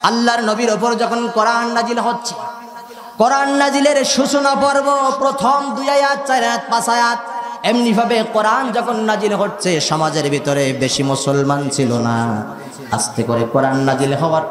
আল্লাহর নবীর ওপর যখন কোরআন নাজিল হচ্ছে, কোরআন নাজিলের সূচনা পর্ব প্রথম 2 আয়াত 4 আয়াত 5 আয়াত এমনি ভাবে কোরআন যখন নাজিল হচ্ছে, সমাজের ভিতরে বেশি মুসলমান ছিল না। আস্তে করে কোরআন নাজিল হওয়ার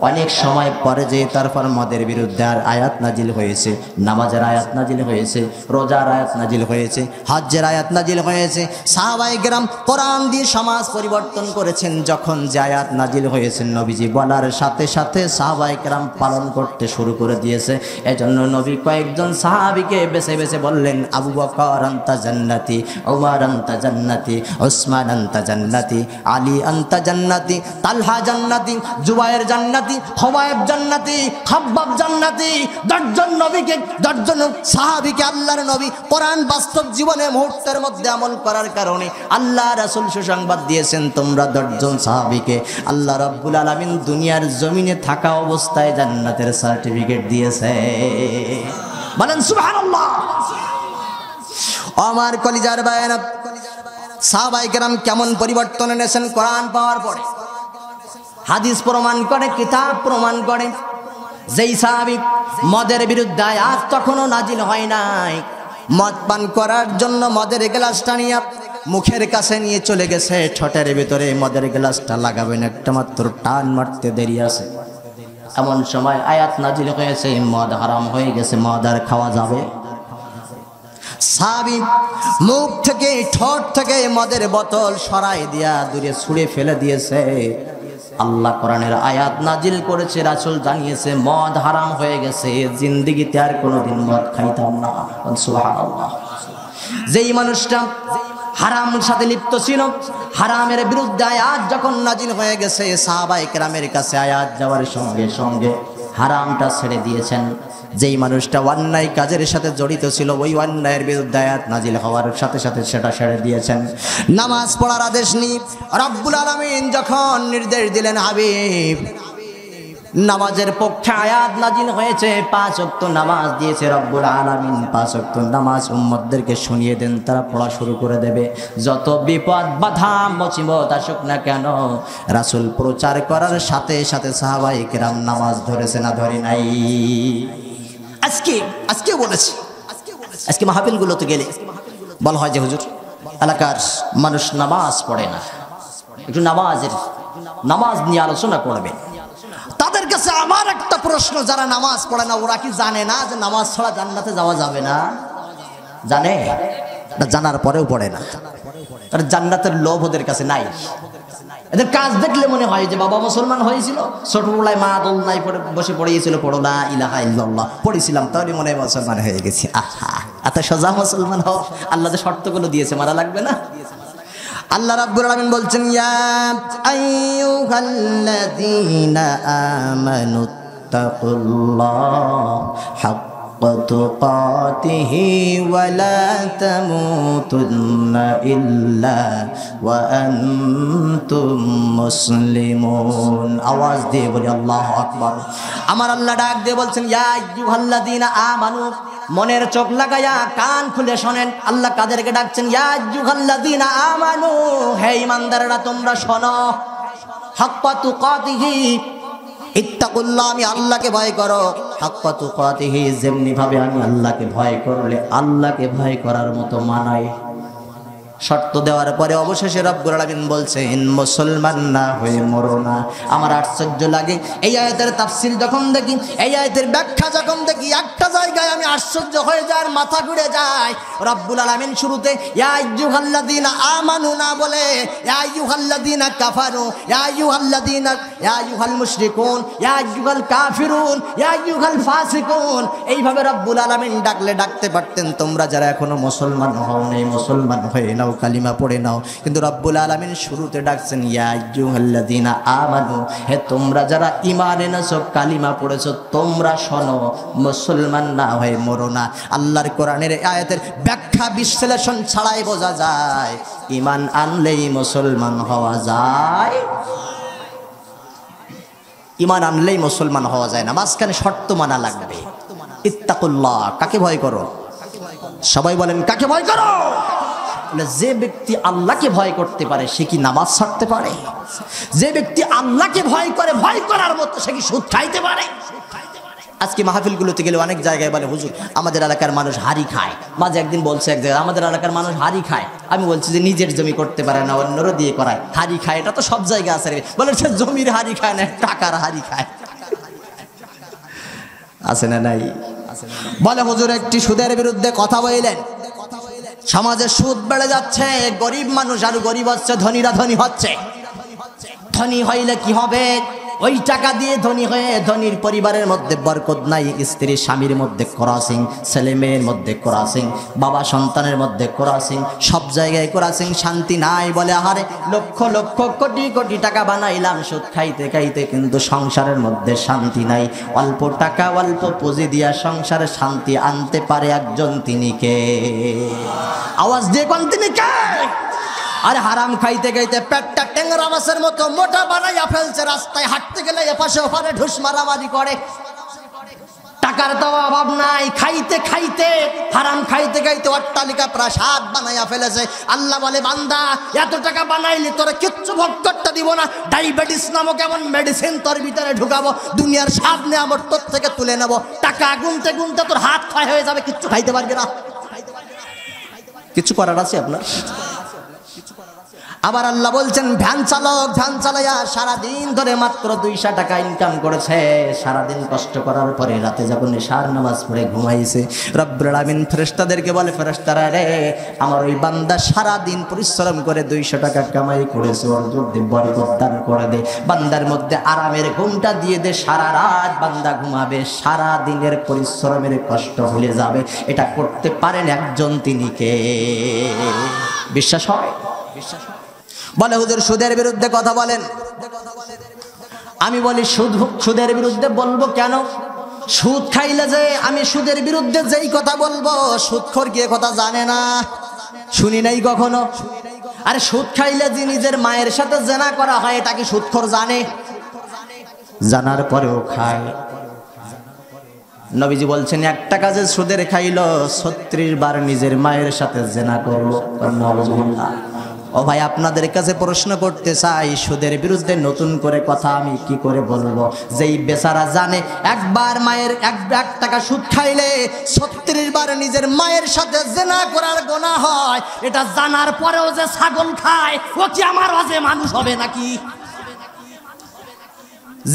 অনেক সময় পরে যে তারপর মদের বিরুদ্ধে আর আয়াত নাজিল হয়েছে, নামাজের আয়াত নাজিল হয়েছে, রোজার আয়াত নাজিল হয়েছে, হজ্জের আয়াত নাজিল হয়েছে। সাহাবায়ে কেরাম কোরআন দিয়ে সমাজ পরিবর্তন করেছেন। যখন যে আয়াত নাজিল হয়েছে, নবীজি বলার সাথে সাথে সাহাবায়ে কেরাম পালন করতে শুরু করে দিয়েছে। এজন্য নবী কয়েকজন সাহাবীকে বেছে বেছে বললেন, আবু বকর আনতা জান্নাতি, ওমর আনতা জান্নাতি, উসমান আনতা জান্নাতি, আলী আনতা জান্নাতি, তালহা জান্নাতি, জুবায়ের জান্নাতি, হুবাইব জান্নাতি, খাব্বাব জান্নাতি। 10 জন নবীকে, 10 জন সাহাবীকে আল্লাহর নবী কোরআন বাস্তব জীবনে মুহূর্তের মধ্যে আমল করার কারণে আল্লাহ রাসূল সুসংবাদ দিয়েছেন, তোমরা 10 জন সাহাবীকে আল্লাহ রাব্বুল আলামিন দুনিয়ার জমিনে থাকা অবস্থায় জান্নাতের সার্টিফিকেট দিয়েছে। বলেন সুবহানাল্লাহ। আমার কলিজার ভাইরা, সাহাবায়ে কেরাম কেমন পরিবর্তন এনেছেন কোরআন পাওয়ার পরে। হাদিস প্রমাণ করে, কিতাব প্রমাণ করে। যেই সাহাবী মদের বিরুদ্ধে আয়াত তখনও নাজিল হয় নাই, মদ পান করার জন্য মদের গ্লাসটা নিয়ে মুখের কাছে নিয়ে চলে গেছে, ঠোঁটের ভিতরে মদের গ্লাসটা লাগাবেন, একটা মাত্র টান মারতে দেরি আছে, এমন সময় আয়াত নাজিল হয়েছে, মদ হারাম হয়ে গেছে, মদ আর খাওয়া যাবে। সাহাবী মুখ থেকে, ঠোঁট থেকে মদের বোতল সরাই দিয়া দূরে ছুঁড়ে ফেলে দিয়েছে। আল্লাহ কোরআনের আয়াত নাজিল করেছে, রাসূল জানিয়েছে মদ হারাম হয়ে গেছে, জিন্দেগিতে আর কোনোদিন মদ খাইতাম না। সুবহানাল্লাহ। যেই মানুষটা হারামের সাথে লিপ্ত ছিল, হারামের বিরুদ্ধে আয়াত যখন নাজিল হয়ে গেছে, সাহাবায়ে কেরামের কাছে আয়াত যাওয়ার সঙ্গে সঙ্গে হারামটা ছেড়ে দিয়েছেন। যেই মানুষটা অন্যায় কাজের সাথে জড়িত ছিল, ওই অন্যায়ের বিরুদ্ধে আয়াত নাজিল হওয়ার সাথে সাথে সেটা ছেড়ে দিয়েছেন। নামাজ পড়ার আদেশ নিয়ে রব্বুল আলামিন যখন নির্দেশ দিলেন, হাবিব নামাজের পক্ষে আয়াত নাজিল হয়েছে, 5 ওয়াক্ত নামাজ দিয়েছে রব্বুল আলামিন। 5 ওয়াক্ত নামাজ উম্মতদেরকে শুনিয়ে দেন, তারা পড়া শুরু করে দেবে। যত বিপদ বাধা মুসিবত আসুক না কেন, রাসূল প্রচার করার সাথে সাথে সাহাবায়ে কেরাম নামাজ ধরেছে না ধরে নাই? আজকে বলেছি, আজকে মাহফিলগুলোতে গেলে বলা হয় যে হুজুর এলাকার মানুষ নামাজ পড়ে না, একটু নামাজ নিয়ে আলোচনা করবেন। তাদের কাছে আমার একটা প্রশ্ন, যারা নামাজ পড়ে না ওরা কি জানে না যে নামাজ ছাড়া জান্নাতে যাওয়া যাবে না? জানে না? জানার পরেও পড়ে না। তার জান্নাতের লোভ ওদের কাছে নাই। এদের কাজ দেখলে মনে হয় যে বাবা মুসলমান হয়েছিল, ছোটবেলায় মা দোলনায় বসে পড়িয়েছিল, পড়ো লা ইলাহা ইল্লাল্লাহ, পড়েছিলাম, তাহলে মনে হয় মুসলমান হয়ে গেছি। আহা, এত সোজা মুসলমান হও? আল্লাহ যে শর্তগুলো দিয়েছে, মারা লাগবে না? আল্লাহ রাব্বুল আলামিন বলছেন, ইয়া আইয়ুহাল্লাযীনা আমানুত্তাকুল্লাহ হাক্কা তুকাতিহি ওয়া লা তামুতুন্না ইল্লা ওয়া আনতুম মুসলিমুন। আওয়াজ দিয়ে বলি আল্লাহু আকবার। আমার আল্লাহ ডাক দিয়ে বলছেন, ইয়া আইয়ুহাল্লাযীনা আমানু, মনের চোখ লাগায়া কান খুলে শোনেন, আল্লাহ কাদেরকে ডাকছেন? ইয়া আইয়ুহাল্লাযীনা আমানু, হে ঈমানদাররা তোমরা শোনো। হাক্কা তুকাতিহি, ইত্তাকুল্লাহ, আমি আল্লাহকে ভয় করো। হাক্কা তুকাতিহি, যেমনি ভাবে আমি আল্লাহকে ভয় করলে আল্লাহকে ভয় করার মতো মানাই। শর্ত দেওয়ার পরে অবশেষে রব্বুল আলামিন বলছেন, মুসলমান না হয়ে মরো না। আমার আশ্চর্য লাগে এই আয়াতের তাফসীর যখন দেখি, এই আয়াতের ব্যাখ্যা যখন দেখি, একটা জায়গায় আমি আশ্চর্য হয়ে যাই, মাথা ঘুরে যায়। রব্বুল আলামিন শুরুতে ইয়া আইয়ুহাল্লাযীনা আমানু না বলে ইয়া আইয়ুহাল্লাযীনা কাফারু, ইয়া আইয়ুহাল মুশরিকুন, ইয়া আইয়ুহাল কাফিরুন, ইয়া আইয়ুহাল ফাসিকুন, এইভাবে রব্বুল আলামিন ডাকতে পারতেন, তোমরা যারা এখনো মুসলমান হও নাই, মুসলমান হয়ে নাও, কালিমা পড়ে নাও। কিন্তু রব্বুল আলামিন শুরুতে ডাকছেন, ইয়া আইয়ুহাল্লাযীনা আমানু, হে তোমরা যারা ঈমান এনেছো, কালিমা পড়েছো, তোমরা শোনো, মুসলমান না হয়ে মরো না। আল্লাহর কোরআনের আয়াতের ব্যাখ্যা বিশ্লেষণ ছাড়াই বোঝা যায়, ঈমান আনলেই মুসলমান হওয়া যায়। ঈমান আনলেই মুসলমান হওয়া যায় না, মাঝখানে শর্ত মানা লাগবে। ইত্তাকুল্লাহ, কাকে ভয় করো? সবাই বলেন, কাকে ভয় করো? বলে যে ব্যক্তি আল্লাহকে ভয় করতে পারে সে কি নামাজ ছাড়তে পারে? যে ব্যক্তি আল্লাহকে ভয় করে, ভয় করার মতো সে কি সুদ খাইতে পারে? আজকে মাহফিলগুলোতে গেলে অনেক জায়গায় বলে হুজুর আমাদের এলাকার মানুষ হাড়ি খায়। মাঝে একদিন বলছে এক জায়গায় আমাদের এলাকার মানুষ হাড়ি খায়। আমি বলছি যে নিজের জমি করতে পারে না, অন্যরও দিয়ে করায়। হাড়ি খায় এটা তো সব জায়গায় আছে। বলে সে জমির হাড়ি খায় না, টাকার হাড়ি খায়। আছে না নাই? বলে হুজুর একটি সুদের বিরুদ্ধে কথা বললেন। সমাজে সুদ বেড়ে যাচ্ছে, গরিব মানুষ আরো গরিব হচ্ছে, ধনীরা ধনী হচ্ছে। ধনী হইলে কি হবে? ওই টাকা দিয়ে ধনী হয়ে ধনীর পরিবারের মধ্যে বরকত নাই, স্ত্রী স্বামীর মধ্যে ক্রসিং, ছেলে মেয়ের মধ্যে ক্রসিং, বাবা সন্তানের মধ্যে ক্রসিং, সব জায়গায় ক্রসিং, শান্তি নাই। বলে আহারে লক্ষ লক্ষ কোটি কোটি টাকা বানাইলাম সুদ খাইতে খাইতে, কিন্তু সংসারের মধ্যে শান্তি নাই। অল্প টাকা অল্প পুঁজি দিয়া সংসারে শান্তি আনতে পারে একজন, তিনি কে? আওয়াজ দিয়ে কোন তিনি কে? আরে হারাম খাইতে খাইতে পেটটা টেংরা মাছের মতো মোটা বানাইয়া ফেলছে, রাস্তায় হাঁটতে গেলে এপাশে ওপারে ঢুস মারামারি করে। টাকার তো অভাব নাই, খাইতে খাইতে হারাম খাইতে খাইতে অট্টালিকা প্রাসাদ বানাইয়া ফেলেছে। আল্লাহ বলে বান্দা এত টাকা বানাইলি তোরা কিচ্ছু ভোগ করতে দিব না, ডায়াবেটিস নামক এমন মেডিসিন তোর ভিতরে ঢুকাবো, দুনিয়ার সব নিয়ামত তোর থেকে তুলে নেবো, টাকা গুনতে গুনতে তোর হাত ক্ষয় হয়ে যাবে, কিচ্ছু খাইতে পারবি না। কিছু করার আছে আপনার? আবার আল্লাহ বলছেন ভ্যান চালক ভ্যান চালাইয়া সারাদিন ধরে মাত্র 200 টাকা ইনকাম করেছে, সারাদিন কষ্ট করার পরে রাতে যখন এশার নামাজ পড়ে ঘুমাইছে, রব্বুল আলামিন ফেরেশতাদেরকে বলে ফেরেশতারা রে আমার ওই বান্দা সারাদিন পরিশ্রম করে 200 টাকা কামাই করেছে, ওর যদি বরকত দান করে দে, বান্দার মধ্যে আরামের ঘুমটা দিয়ে দে, সারা রাত বান্দা ঘুমাবে, সারা দিনের পরিশ্রমের কষ্ট ভুলে যাবে। এটা করতে পারেন একজন, তিনি কে? বিশ্বাস হয়? বিশ্বাস বলে হুজুর সুদের বিরুদ্ধে কথা বলেন। আমি বলি সুদের বিরুদ্ধে বলবো কেন? সুদ খাইলে যে আমি সুদের বিরুদ্ধে যেই কথা বলবো, সুদখোর কি কথা জানে না? শুনি নাই কখনো? আরে সুদ খাইলে যে নিজের মায়ের সাথে জেনা করা হয়, এটা কি সুদখোর জানে? জানার পরেও খায়। নবীজি বলছেন একটা কাজে সুদের খাইলো 36 বার নিজের মায়ের সাথে জেনা করলো। ও ভাই আপনাদের কাছে প্রশ্ন করতে চাই, সুদের বিরুদ্ধে নতুন করে কথা আমি কি করে বলবো? যেই বেচারা জানে একবার মায়ের 1 টাকা সুদ খাইলে 36 বার নিজের মায়ের সাথে জেনা করার গুনাহ হয়, এটা জানার পরেও যে ছাগল খায়, ও কি আমার অজে মানুষ হবে নাকি?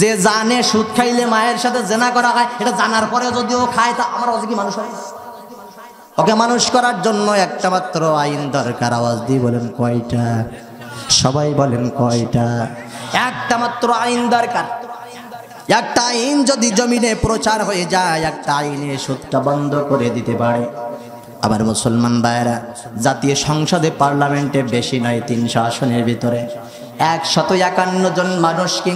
যে জানে সুদ খাইলে মায়ের সাথে জেনা করা হয়, এটা জানার পরেও যদি ও খায়, তা আমার অজে কি মানুষ হয়? ওকে মানুষ করার জন্য একটা মাত্র আইন দরকার। আওয়াজ দিয়ে বলেন কয়টা? সবাই বলেন কয়টা? একটা মাত্র আইন দরকার। একটা আইন যদি জমিনে প্রচার হয়ে যায়, একটা আইনে সুদটা বন্ধ করে দিতে পারে। আবার মুসলমান ভাইয়েরা, জাতীয় সংসদে পার্লামেন্টে বেশি নয় 300 আসনের ভিতরে 151 জন মানুষকে,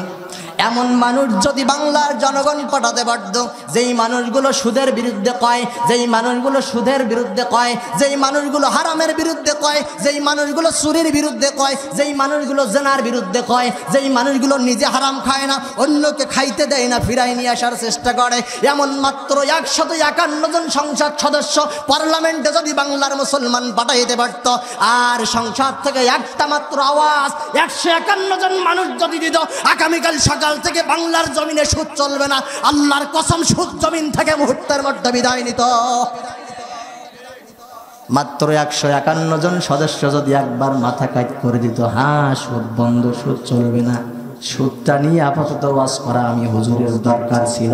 এমন মানুষ যদি বাংলার জনগণ পাঠাতে পারত, যেই মানুষগুলো সুদের বিরুদ্ধে কয়, যেই মানুষগুলো সুদের বিরুদ্ধে কয়, যেই মানুষগুলো হারামের বিরুদ্ধে কয়, যেই মানুষগুলো চুরির বিরুদ্ধে কয়, যেই মানুষগুলো জেনার বিরুদ্ধে কয়, যেই মানুষগুলো নিজে হারাম খায় না, অন্যকে খাইতে দেয় না, ফিরাই নিয়ে আসার চেষ্টা করে, এমন মাত্র 151 জন সংসদ সদস্য পার্লামেন্টে যদি বাংলার মুসলমান পাঠাইতে পারত, আর সংসদ থেকে একটা মাত্র আওয়াজ 151 জন মানুষ যদি দিত, আগামীকাল সকাল থেকে বাংলার জমিনে সুদ চলবে না। আল্লাহর কসম, সুদ জমিন থেকে মুহূর্তের মধ্যে বিদায় নিত। মাত্র 151 জন সদস্য যদি একবার মাথা কাট করে দিত, হ্যাঁ সুদ বন্ধ, সুদ চলবে না, সুদটা নিয়ে আপাতত ওয়াজ করা আমি হুজুরের দরকার ছিল।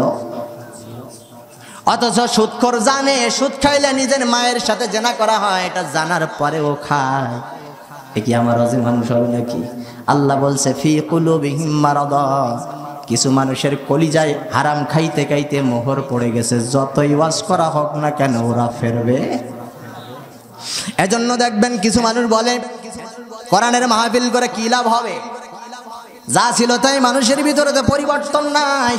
অথচ সুদখোর জানে সুদ খাইলে নিজের মায়ের সাথে জেনা করা হয়, এটা জানার পরেও খায়। এ কি আমার অজে মানুষ হবে নাকি? আল্লাহ বলছে ফি কুলুবিহিম মারাদ, কিছু মানুষের কলিজায় হারাম খাইতে খাইতে মোহর পড়ে গেছে, যতই ওয়াজ করা হোক না কেন ওরা ফেরবে। এজন্য দেখবেন কিছু মানুষ বলে কোরআনের মাহফিল করে কি লাভ হবে? যা ছিল তাই, মানুষের ভিতরে তো পরিবর্তন নাই।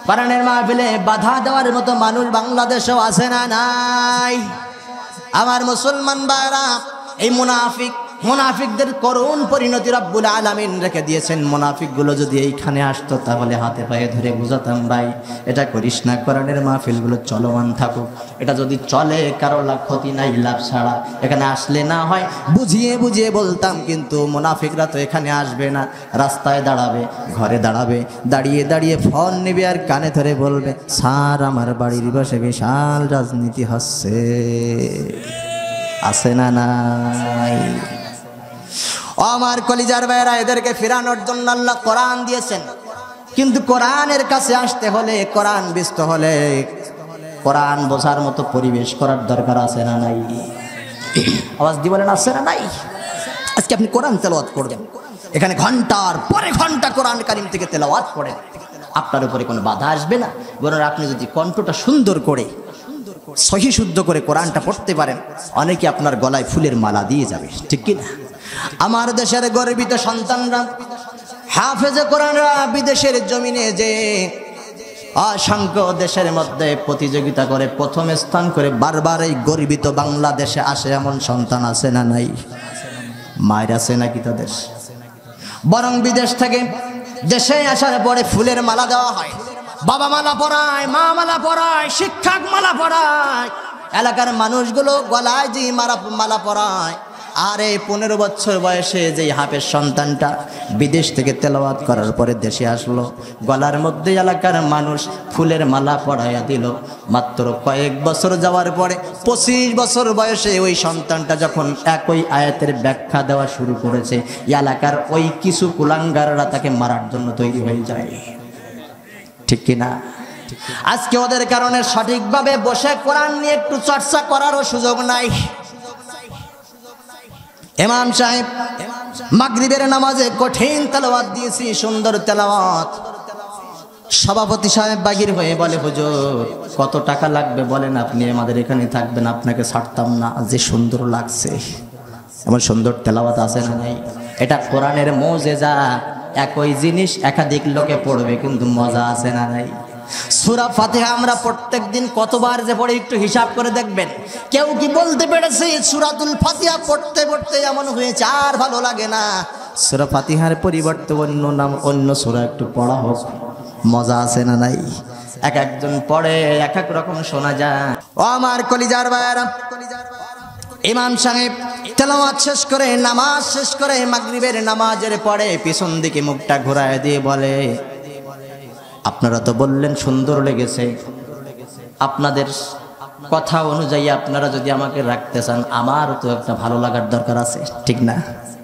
কোরআনের মাহফিলে বাধা দেওয়ার মতো মানুষ বাংলাদেশেও আছে না নাই? আমার মুসলমান ভাইরা, এই মুনাফিক মুনাফিকদের করুণ পরিণতি রব্বুল আলামিন রেখে দিয়েছেন। মুনাফিকগুলো যদি এইখানে আসতো তাহলে হাতে পায়ে ধরে বুঝাতাম, ভাই এটা করিস না, কোরআনের মাহফিলগুলো চলমান থাকুক, এটা যদি চলে কারো লাভ ক্ষতি নাই, লাভ ছাড়া। এখানে আসলে না হয় বুঝিয়ে বুঝিয়ে বলতাম, কিন্তু মুনাফিকরা তো এখানে আসবে না, রাস্তায় দাঁড়াবে, ঘরে দাঁড়াবে, দাঁড়িয়ে দাঁড়িয়ে ফোন নেবে আর কানে ধরে বলবে, স্যার আমার বাড়ির পাশে বিশাল রাজনীতি হচ্ছে। আছে না নাই? আমার কলিজার ভাইরা, এদেরকে ফেরানোর জন্য আল্লাহ কোরআন দিয়েছেন, কিন্তু কোরআনের কাছে আসতে হলে, কোরআন বুঝতে হলে, কোরআন বোঝার মতো পরিবেশ করার দরকার আছে না নাই? আওয়াজ দিয়ে বলেন আছে না নাই? আজকে আপনি কোরআন তেলাওয়াত করবেন, এখানে ঘন্টার পরে ঘন্টা কোরআন কারীম থেকে তেলাওয়াত করেন, আপনার উপরে কোনো বাধা আসবে না। বরং আপনি যদি কণ্ঠটা সুন্দর করে, সহি শুদ্ধ করে কোরআনটা পড়তে পারেন, অনেকে আপনার গলায় ফুলের মালা দিয়ে যাবে, ঠিক কি না? আমার দেশের গর্বিত সন্তানরা, হাফেজে কোরআনরা বিদেশের জমিনে যে অসংখ্য দেশের মধ্যে প্রতিযোগিতা করে প্রথম স্থান করে বারবার এই গর্বিত বাংলাদেশে আসে, এমন সন্তান আছে না নাই? মায়ের আছে নাকি তাদের? বরং বিদেশ থেকে দেশে আসার পরে ফুলের মালা দেওয়া হয়, বাবা মালা পরায়, মা মালা পরায়, শিক্ষক মালা পরায়, এলাকার মানুষগুলো গলায় যে মালা পরায়। আর এই 15 বছর বয়সে যেই হাফেজ সন্তানটা বিদেশ থেকে তেলাওয়াত করার পরে দেশে আসলো, গলার মধ্যে এলাকার মানুষ ফুলের মালা পরাইয়া দিল। মাত্র কয়েক বছর যাওয়ার পরে 25 বছর বয়সে ওই সন্তানটা যখন একই আয়াতের ব্যাখ্যা দেওয়া শুরু করেছে, এলাকার ওই কিছু কুলাঙ্গাররা তাকে মারার জন্য তৈরি হয়ে যায়, ঠিক কিনা? আজকে ওদের কারণে সঠিকভাবে বসে কোরআন নিয়ে একটু চর্চা করারও সুযোগ নাই। ইমাম সাহেব মাগরিবের নামাজে কঠিন তেলাওয়াত দিয়েছি, সুন্দর তেলাওয়াত। সভাপতি সাহেব বাগির হয়ে বলে, হুজুর কত টাকা লাগবে বলেন, আপনি আমাদের এখানে থাকবেন, আপনাকে ছাড়তাম না, যে সুন্দর লাগছে। এমন সুন্দর তেলাওয়াত আছে না নাই? এটা কোরআনের মুজিজা। একই জিনিস একাধিক লোকে পড়বে, কিন্তু মজা আছে না নাই? সূরা ফাতিহা আমরা প্রত্যেকদিন কতবার যে পড়ি একটু হিসাব করে দেখবেন। কেউ কি বলতে পেরেছে সূরাতুল ফাতিহা পড়তে পড়তে এমন হয়েছে আর ভালো লাগে না, সূরা ফাতিহার পরিবর্তে অন্য নাম, অন্য সূরা একটু পড়া হোক? মজা আছে না নাই? এক একজন পড়ে এক এক রকম শোনা যায়। ও আমার কলিজার ভাইরা, ইমাম সাহেব তেলাওয়াত শেষ করে, নামাজ শেষ করে, মাগরিবের নামাজের পরে পিছন দিকে মুখটা ঘুরায় দিয়ে বলে, আপনারা তো বললেন সুন্দর লেগেছে, আপনাদের কথা অনুযায়ী আপনারা যদি আমাকে রাখতে চান, আমার তো একটা ভালো লাগার দরকার আছে, ঠিক না?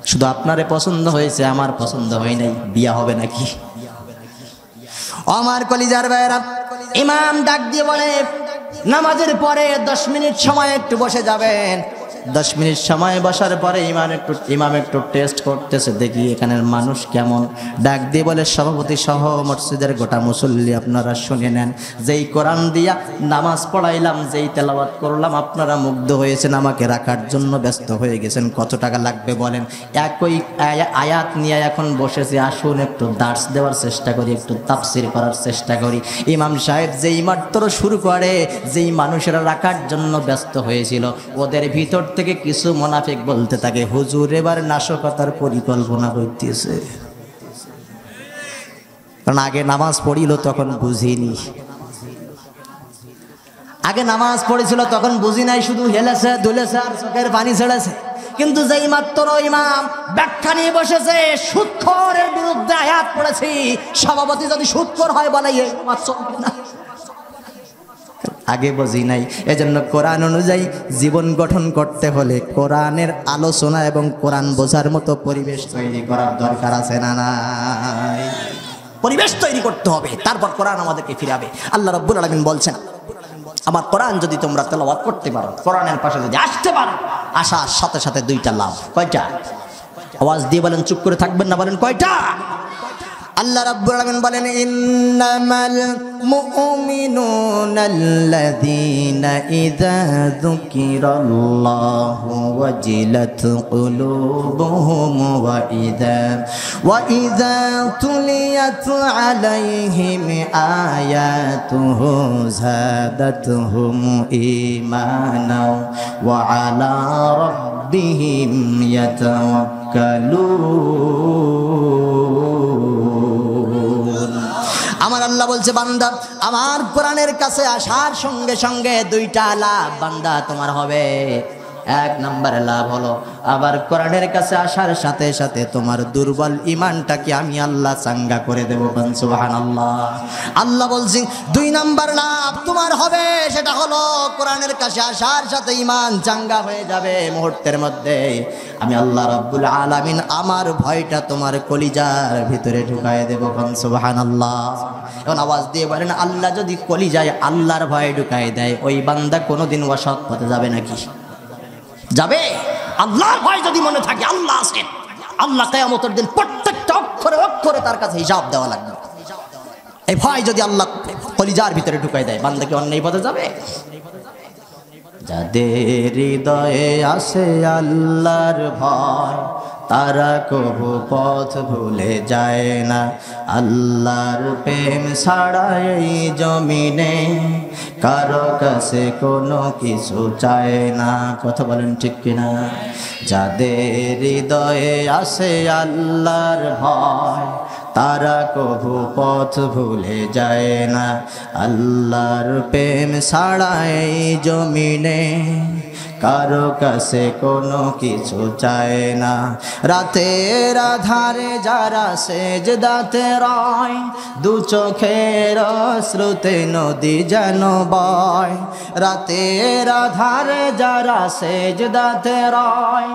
শুধু আপনারে পছন্দ হয়েছে, আমার পছন্দ হয় নাই, বিয়া হবে নাকি? আমার কলিজার ভাইরা, ইমাম ডাক দিয়ে বলে, নামাজের পরে 10 মিনিট সময় একটু বসে যাবেন। 10 মিনিট সময় বসার পরে ইমাম একটু টেস্ট করতেছে, দেখি এখানের মানুষ কেমন। ডাক দিয়ে বলে, সভাপতি সহ মসজিদের গোটা মুসল্লি আপনারা শুনে নেন, যেই কোরআন দিয়া নামাজ পড়াইলাম, যেই তেলাওয়াত করলাম, আপনারা মুগ্ধ হয়েছেন, আমাকে রাখার জন্য ব্যস্ত হয়ে গেছেন, কত টাকা লাগবে বলেন? একই আয়াত নিয়ে এখন বসেছি, আসুন একটু দার্স দেওয়ার চেষ্টা করি, একটু তাফসির করার চেষ্টা করি। ইমাম সাহেব যেই মাত্র শুরু করে, যেই মানুষেরা রাখার জন্য ব্যস্ত হয়েছিল, ওদের ভিতর থেকে কিছু মুনাফিক বলতে থাকে, হুজুর এবার নাশকতার পরিকল্পনা করতেছে। কারণ আগে নামাজ পড়িল তখন বুঝিনি, আগে নামাজ পড়েছিল তখন বুঝি নাই, শুধু হেলেছে দুলেছে আর চোখের পানি ছেড়েছে। কিন্তু যেই মাত্র ইমাম ব্যাখ্যা নিয়ে বসেছে, সুদখোরের বিরুদ্ধে আয়াত পড়েছি, সভাপতি যদি সুদখোর হয় বলে এই নামাজ চলবে না, আগে বুঝি নাই। এজন্য কোরআন অনুযায়ী জীবন গঠন করতে হলে কোরআনের আলোচনা এবং কোরআন বোঝার মতো পরিবেশ তৈরি করার দরকার আছে না নাই? পরিবেশ তৈরি করতে হবে, তারপর কোরআন আমাদেরকে ফিরাবে। আল্লাহ রাব্বুল আলামিন বলছেন, আমার কোরআন যদি তোমরা তেলাওয়াত করতে পারো, কোরআনের পাশে যদি আসতে পারো, আসার সাথে সাথে 2টা লাভ। কয়টা? আওয়াজ দিয়ে বলেন, চুপ করে থাকবেন না, বলেন কয়টা? আল্লাহ রাব্বুল আলামিন বলেন ইন্নামাল মুমিনুনাল্লাযীনা ইযা যুকিরাল্লাহু ওয়াজিলাত কুলুবুহুম ওয়া ইযা তুলিয়াত আলাইহিম আয়াতুহু যাদাতুহুম ঈমানা ওয়া আলা রাব্বিহিম ইয়াতাওয়াক্কালুন। আমার আল্লাহ বলছে বান্দা আমার কোরআনের কাছে আসার সঙ্গে সঙ্গে দুইটা লাভ বান্দা তোমার হবে। এক নম্বরে লাভ হলো আবার কোরআনের কাছে আসার সাথে সাথে তোমার দুর্বল ঈমানটাকে আমি আল্লাহ চাঙ্গা করে দেব। সুবহানাল্লাহ। আল্লাহ বলছেন দুই নম্বর লাভ তোমার হবে, সেটা হলো কোরআনের কাছে আসার সাথে ঈমান চাঙ্গা হয়ে যাবে মুহূর্তের মধ্যে। আমি আল্লাহ রাব্বুল আলামিন আমার ভয়টা তোমার কলিজার ভিতরে ঢুকায় দেব। সুবহানাল্লাহ। এখন আওয়াজ দিয়ে বলেন আল্লাহ যদি কলিজায় আল্লাহর ভয় ঢুকায় দেয় ওই বান্দা কোনোদিন অসৎ পথে যাবে নাকি? যাবে? আল্লাহর ভয় যদি মনে থাকে আল্লাহ আছেন, আল্লাহ কিয়ামতের দিন প্রত্যেকটা অক্ষরে অক্ষরে তার কাছে হিসাব দেওয়া লাগবে। এই ভয় যদি আল্লাহ কলিজার ভিতরে ঢুকায় দেয় বান্দা কি অন্যায় পথে যাবে? যাদের হৃদয়ে আসে আল্লাহর ভয় তারা কবু পথ ভুলে যায় না। আল্লাহর প্রেম ছাড়া এই জমিনে কারো কাছে কোনো কিছু চায় না। কথা বলেন ঠিক কিনা? যাদের হৃদয়ে আসে আল্লাহর ভয় তারা কবু পথ ভুলে যায় না। আল্লাহর প্রেম ছাড়া এই জমিনে কারো কাছে কোনো কিছু চায় না। রাতের আধারে যারা সেজদাতে রয় দু চোখের অশ্রুতে নদী যেন বয়। রাতের আধারে যারা সেজদাতে রয়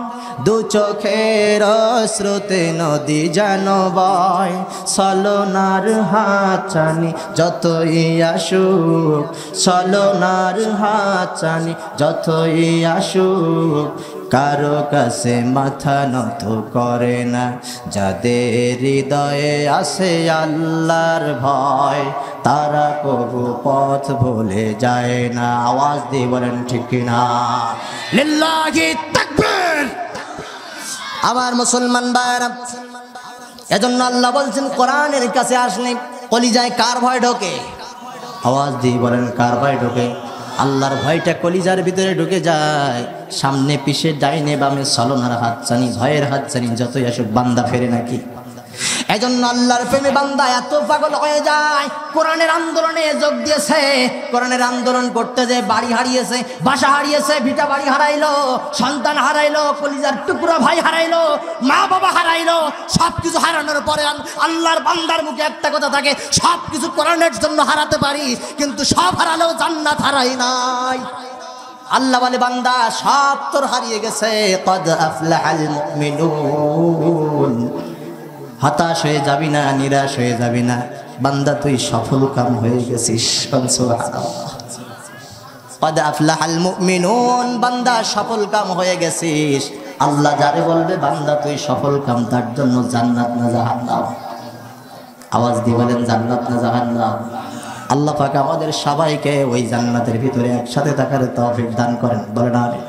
দু চোখের অশ্রুতে নদী যেন বয়। ছলনার হাত চানি যতই আসুক, ছলনার হাত চানি যতই আসুক কারো কাছে মাথা নত করে না। যাদের হৃদয়ে আসে আল্লাহর ভয় তারা কবু পথ ভুলে যায় না। আওয়াজ দিয়ে বলেন ঠিক কিনা? লিল্লাহি তাকবীর। আমার মুসলমান ভাইরা, এজন্য আল্লাহ বলছেন কোরআনের কাছে আসলে কলিজায় কার ভয় ঢোকে? আওয়াজ দিয়ে বলেন কার ভয় ঢোকে? আল্লাহর ভয়টা কলিজার ভিতরে ঢুকে যায়। সামনে পিছে ডাইনে বামে ছলনার হাত চানি ভয়ের হাত চানি যতই আসুক বান্দা ফেরে নাকি? এজন্য আল্লাহর প্রেমে বান্দা এত পাগল হয়ে যায়। কোরআনের আন্দোলনে যোগ দিয়েছে, কোরআনের আন্দোলন করতে যে বাড়ি হারিয়েছে, বাসা হারিয়েছে, ভিটা বাড়ি হারাইলো, সন্তান হারাইলো, কলিজার টুকরা ভাই হারাইলো, মা বাবা হারাইলো। সবকিছু হারানোর পরে আল্লাহর বান্দার মুখে একটা কথা থাকে, সবকিছু কোরআনের জন্য হারাতে পারি কিন্তু সব হারালেও জান্নাত হারাই নাই। আল্লাহ বলে বান্দা সব তোর হারিয়ে গেছে। কদ আফলাহাল মুমিনুন। হতাশ হয়ে যাবি না, নিরাশ হয়ে যাবি না, বান্দা তুই সফল কাম হয়ে গেছিস। কদ আফলাহাল মুমিনুন, বান্দা সফল কাম হয়ে গেছিস। আল্লাহ যারে বলবে বান্দা তুই সফল কাম, তার জন্য জান্নাত না জাহান্নাম। আওয়াজ দিয়ে বলেন জান্নাত না জাহান্নাম? আল্লাহ পাক আমাদের সবাইকে ওই জান্নাতের ভিতরে একসাথে থাকার তৌফিক দান করেন। বলেন আমিন।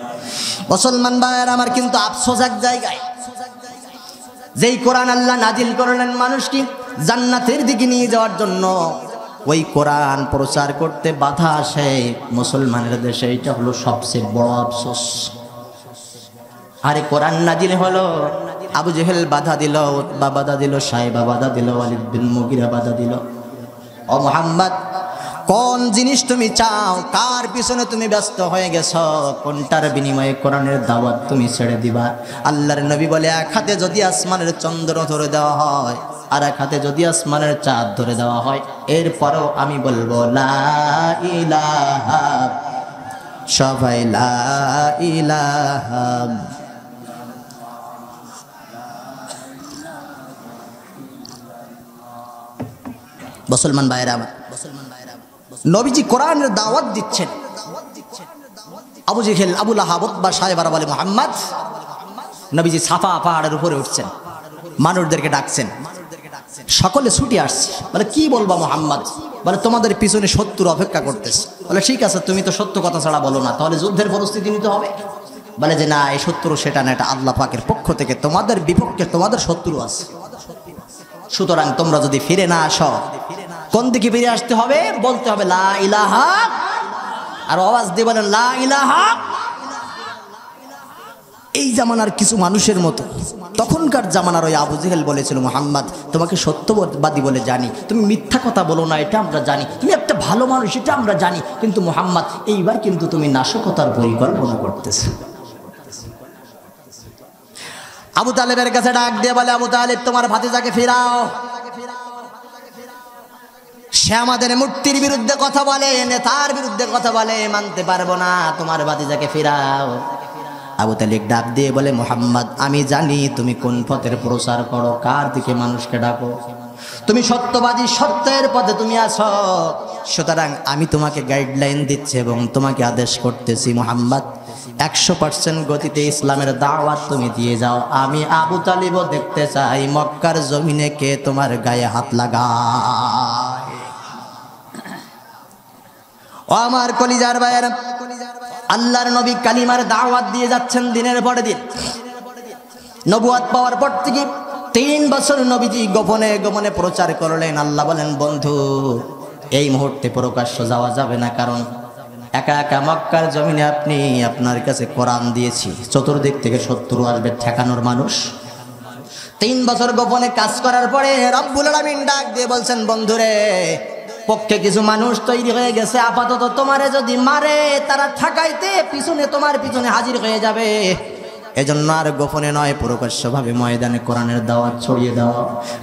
মুসলমান ভাইয়েরা আমার, কিন্তু আফসোস এক জায়গায়, যেই কোরআন আল্লাহ নাজিল করলেন মানুষকে জান্নাতের দিকে নিয়ে যাওয়ার জন্য, ওই কোরআন প্রচার করতে বাধা আসে মুসলমানের দেশে। এটা হলো সবচেয়ে বড় আফসোস। আরে কোরআন নাজিল হলো, আবু জেহেল বাধা দিল, উতবা বাধা দিল, সাইবা বাধা দিল, ওয়ালিদ বিন মুগিরা বাধা দিল। ও মুহাম্মদ, কোন জিনিস তুমি চাও? কার পিছনে তুমি ব্যস্ত হয়ে গেছো? কোনটার বিনিময়ে কোরআনের দাওয়াত তুমি ছেড়ে দিবা? আল্লাহর নবী বলে, এক হাতে যদি আসমানের চন্দ্র ধরে দেওয়া হয় আর এক হাতে যদি আসমানের চাঁদ ধরে দেওয়া হয়, এরপরও আমি বলবো লা ইলাহা। সবাই লা ইলাহা। মুসলমান ভাইরা আমার, নবীজি কোরআনের দাওয়াত দিচ্ছেন। আবু জেহেল, আবু লাহাব, উতবা, সাইবা বলে মুহাম্মদ, নবীজি সাফা পাহাড়ের উপরে উঠছেন, মানুষদেরকে ডাকছেন। সকলে ছুটে আসছে, বলে কি বলবা মুহাম্মদ? বলে তোমাদের পিছনে শত্রু অপেক্ষা করতেছে। বলে ঠিক আছে, তুমি তো সত্য কথা ছাড়া বলো না, তাহলে যুদ্ধের পরিস্থিতি নিতে হবে। বলে যে না, এই শত্রু সেটা না, এটা আল্লাহ পাকের পক্ষ থেকে তোমাদের বিপক্ষে তোমাদের শত্রু আছে। সুতরাং তোমরা যদি ফিরে না আসো, কোন দিকে ফিরে আসতে হবে? বলতে হবে লা ইলাহা, আর আওয়াজ দিয়ে বলেন লা ইলাহা। এই জামানার কিছু মানুষের মতো তখনকার জামানার ওই আবু জেহেল বলেছিল, মুহাম্মদ তোমাকে সত্যবাদী বলে জানি, তুমি মিথ্যা কথা বলো না এটা আমরা জানি, তুমি একটা ভালো মানুষ এটা আমরা জানি, কিন্তু মুহাম্মদ এইবার কিন্তু তুমি নাশকতার পরিকল্পনা করতেছো। আবু তালেবের কাছে ডাক দিয়ে বলে, আবু তালেব তোমার ভাতিজাকে ফিরাও, সে আমাদের মূর্তির বিরুদ্ধে কথা বলে, নেতার বিরুদ্ধে কথা বলে, মানতে পারবো না, তোমার ভাতিজাকে ফিরাও। আবু তালেব ডাক দিয়ে বলে, মুহাম্মদ আমি জানি তুমি কোন পথের প্রচার করো, কার দিকে মানুষকে ডাকো, তুমি সত্যবাদী, সত্যের পথে তুমি আছো, সুতরাং আমি তোমাকে গাইডলাইন দিচ্ছি এবং তোমাকে আদেশ করতেছি, মুহাম্মদ 100% গতিতে ইসলামের দাওয়াত তুমি দিয়ে যাও। আমি আবু তালিবও দেখতে চাই মক্কার জমিনে কে তোমার গায়ে হাত লাগায়। ও আমার কলিজার ভাইয়েরা, আল্লাহর নবী কালিমার দাওয়াত দিয়ে যাচ্ছেন দিনের পরে দিন। নবুয়ত পাওয়ার পর থেকে 3 বছর নবীজি গোপনে গোপনে প্রচার করলেন। আল্লাহ বলেন, বন্ধু এই মুহূর্তে প্রকাশ্য যাওয়া যাবে না, কারণ একা একা মক্কার জমিনে আপনি আপনার কাছে কোরআন দিয়েছি, চতুর্দিক থেকে শত্রু আসবে, ঠেকানোর মানুষ। 3 বছর গোপনে কাজ করার পরে রব্বুল আলামিন ডাক দিয়ে বলছেন, বন্ধুরে পক্ষে কিছু মানুষ তৈরি হয়ে গেছে, আপাতত তোমারে যদি মারে তারা ঠেকাইতে পিছনে তোমার পিছনে হাজির হয়ে যাবে, এজন্য আর গোপনে নয় প্রকাশ্যভাবে ময়দানে কোরআনের দাওয়াত ছড়িয়ে দাও।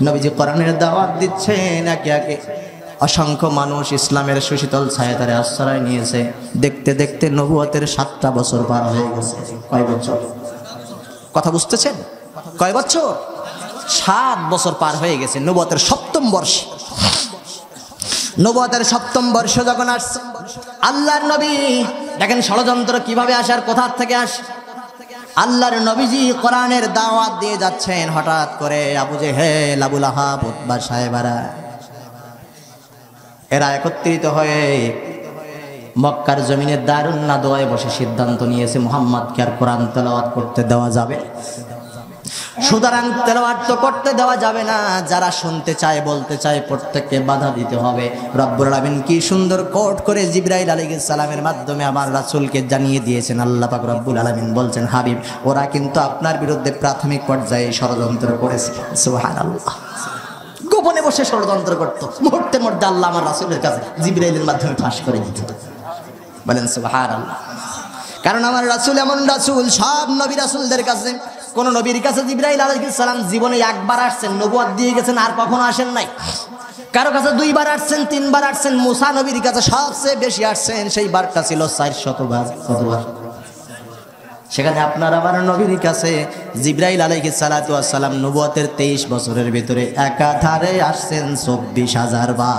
নবীজি কোরআনের দাওয়াত দিচ্ছেন, একে একে অসংখ্য মানুষ ইসলামের সুশীতল ছায়াতলে আশ্রয় নিয়েছে। দেখতে দেখতে নবুয়তের 7টা বছর পার হয়ে গেছে। কয় বছর? কথা বুঝতেছেন? কয় বছর? 7 বছর পার হয়ে গেছে নবুয়তের 7ম বর্ষে। নবুয়তের 7ম বর্ষ যখন আসছে, আল্লাহর নবী দেখেন ষড়যন্ত্র কিভাবে আসার, কোথা থেকে আসে। আল্লাহর নবীজি কোরআনের দাওয়াত দিয়ে যাচ্ছেন, হঠাৎ করে আবু জেহেল, আবু লাহাব, উতবা সাহেবারা এরা একত্রিত হয়ে মক্কার জমিনে দারুন নাদওয়ায় বসে সিদ্ধান্ত নিয়েছে মুহাম্মদকে আর কোরআন তেলাওয়াত করতে দেওয়া যাবে। সুতরাং তেলাওয়াত তো করতে দেওয়া যাবে না, যারা শুনতে চায় বলতে চায় প্রত্যেককে বাধা দিতে হবে। রব্বুল আলামিন কি সুন্দর কোট করে জিবরাইল আলাইহিস সালামের মাধ্যমে আমার রাসূলকে জানিয়ে দিয়েছেন। আল্লাহ পাক রব্বুল আলামিন বলছেন, হাবিব ওরা কিন্তু আপনার বিরুদ্ধে প্রাথমিক পর্যায়ে ষড়যন্ত্র করেছে। সুবহানাল্লাহ, গোপনে বসে ষড়যন্ত্র করত, মুহূর্তের মধ্যে আল্লাহ আমার রাসূলের কাছে জিবরাইলের মাধ্যমে ফাঁস করে দিত। বলেন সুবহানাল্লাহ। কারণ আমার রাসূল এমন রাসূল, সব নবী রাসূলদের কাছে কোন নবীর কাছে জিবরাইল আলাইহিস সালাম জীবনে একবার আসছেন, নবুয়ত দিয়ে গেছেন, আর কখনো আসেন নাই। কারো কাছে 2 বার আসছেন, 3 বার আসছেন। মুসা নবীর কাছে সবচেয়ে বেশি আসছেন, সেই বারটা ছিল 400 বার। কতবার? সেখানে আপনার আমার নবীর কাছে জিবরাইল আলাইহিস সালাতু ওয়াস সালাম নবুয়তের 23 বছরের ভিতরে একাধারে আসছেন 24,000 বার।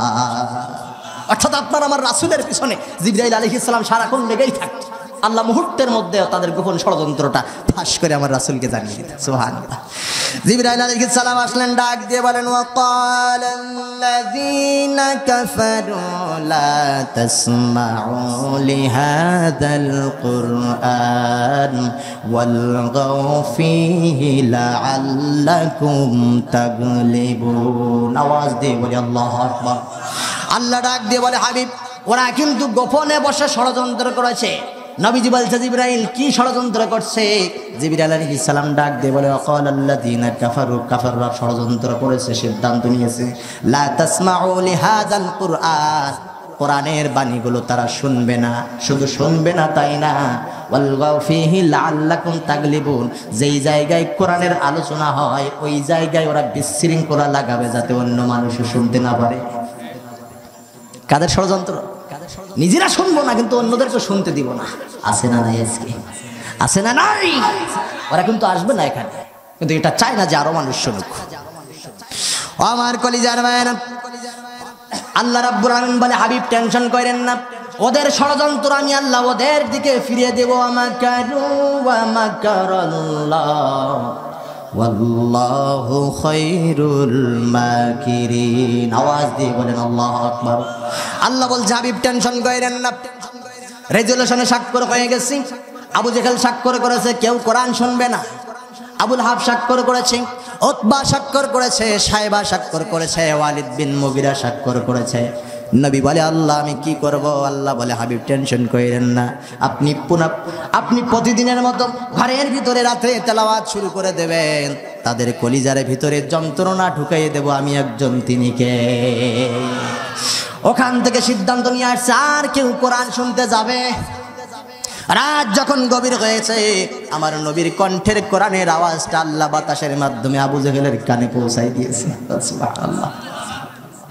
অর্থাৎ আপনার আমার রাসূলের পিছনে জিবরাইল আলাইহিস সালাম সারাক্ষণ লেগেই থাকত। আল্লাহ মুহূর্তের মধ্যে তাদের গোপন ষড়যন্ত্রটা ফাঁস করে আমার রাসূলকে জানিয়ে দিতেন। সুবহানাল্লাহ। জিবরাইল আলাইহিস সালাম আসলেন, ডাক দিয়ে বলেন, ওয়াকালাল্লাযীনা কাফারু লা তাসমাউ লিহাযাল কুরআন ওয়ালগাউ ফীহি লাআল্লাকুম তাগলিবুন। আওয়াজ দিয়ে বলি আল্লাহু আকবার। আল্লাহ ডাক দিয়ে বলে, হাবিব ওরা কিন্তু গোপনে বসে ষড়যন্ত্র করেছে। নবীজি বলছে, জিবরাইল কি ষড়যন্ত্র করছে? জিবরাইল আলাইহিস সালাম ডাক দিয়ে বলে, ওয়াকালাল্লাযীনা কাফারু, কাফাররা ষড়যন্ত্র করেছে, সিদ্ধান্ত নিয়েছে, লা তাসমাউ লিহাযাল কুরআন, কোরআনের বাণীগুলো তারা শুনবে না। শুধু শুনবে না তাই না, ওয়ালগাউ ফীহি লাআল্লাকুম তাগলিবুন, যেই জায়গায় কোরআনের আলোচনা হয় ওই জায়গায় ওরা বিশৃঙ্খলা লাগাবে যাতে অন্য মানুষও শুনতে না পারে। কাদের ষড়যন্ত্র? নিজেরা শুনবো না কিন্তু অন্যদেরকে শুনতে দিব না। আছে না নাই? আজকে আছে না নাই? ওরা কিন্তু আসবে না এখানে, কিন্তু এটা চায় না যে আরো মানুষ শুনুক। আমার কলিজার ভাইরা, আল্লাহ রাব্বুল আলামিন বলে, হাবিব টেনশন করেন না, ওদের ষড়যন্ত্র আমি আল্লাহ ওদের দিকে ফিরিয়ে দেব। আমাকারু ওয়া মাকারাল্লাহ ওয়াল্লাহু খায়রুল মাকিরিন। আওয়াজ দিয়ে বলেন আল্লাহু আকবার। আল্লাহ বলছে হাবিব টেনশন করেন না, রেজুলেশনে স্বাক্ষর হয়ে গেছে। আবু জেহেল স্বাক্ষর করেছে, কেউ কোরআন শুনবে না। আবুল হাব স্বাক্ষর করেছে, উতবা স্বাক্ষর করেছে, সাইবা স্বাক্ষর করেছে, ওয়ালিদ বিন মুগিরা স্বাক্ষর করেছে। নবী বলে আল্লাহ আমি কি করব? আল্লাহ বলে হাবিব টেনশন করেন না, আপনি প্রতিদিনের মতো ঘরের ভিতরে রাতে তেলাওয়াত শুরু করে দেবেন। তাদের কলিজার ভিতরে যন্ত্রণা ঢুকাইয়ে দেব আমি একজন, তিনি কে? ওখান থেকে সিদ্ধান্ত নিয়ে আসছে আর কেউ কোরআন শুনতে যাবে। রাত যখন গভীর হয়েছে, আমার নবীর কণ্ঠের কোরআনের আওয়াজটা আল্লাহ বাতাসের মাধ্যমে আবু জেহেলের কানে পৌঁছাই দিয়েছে। সুবহানাল্লাহ।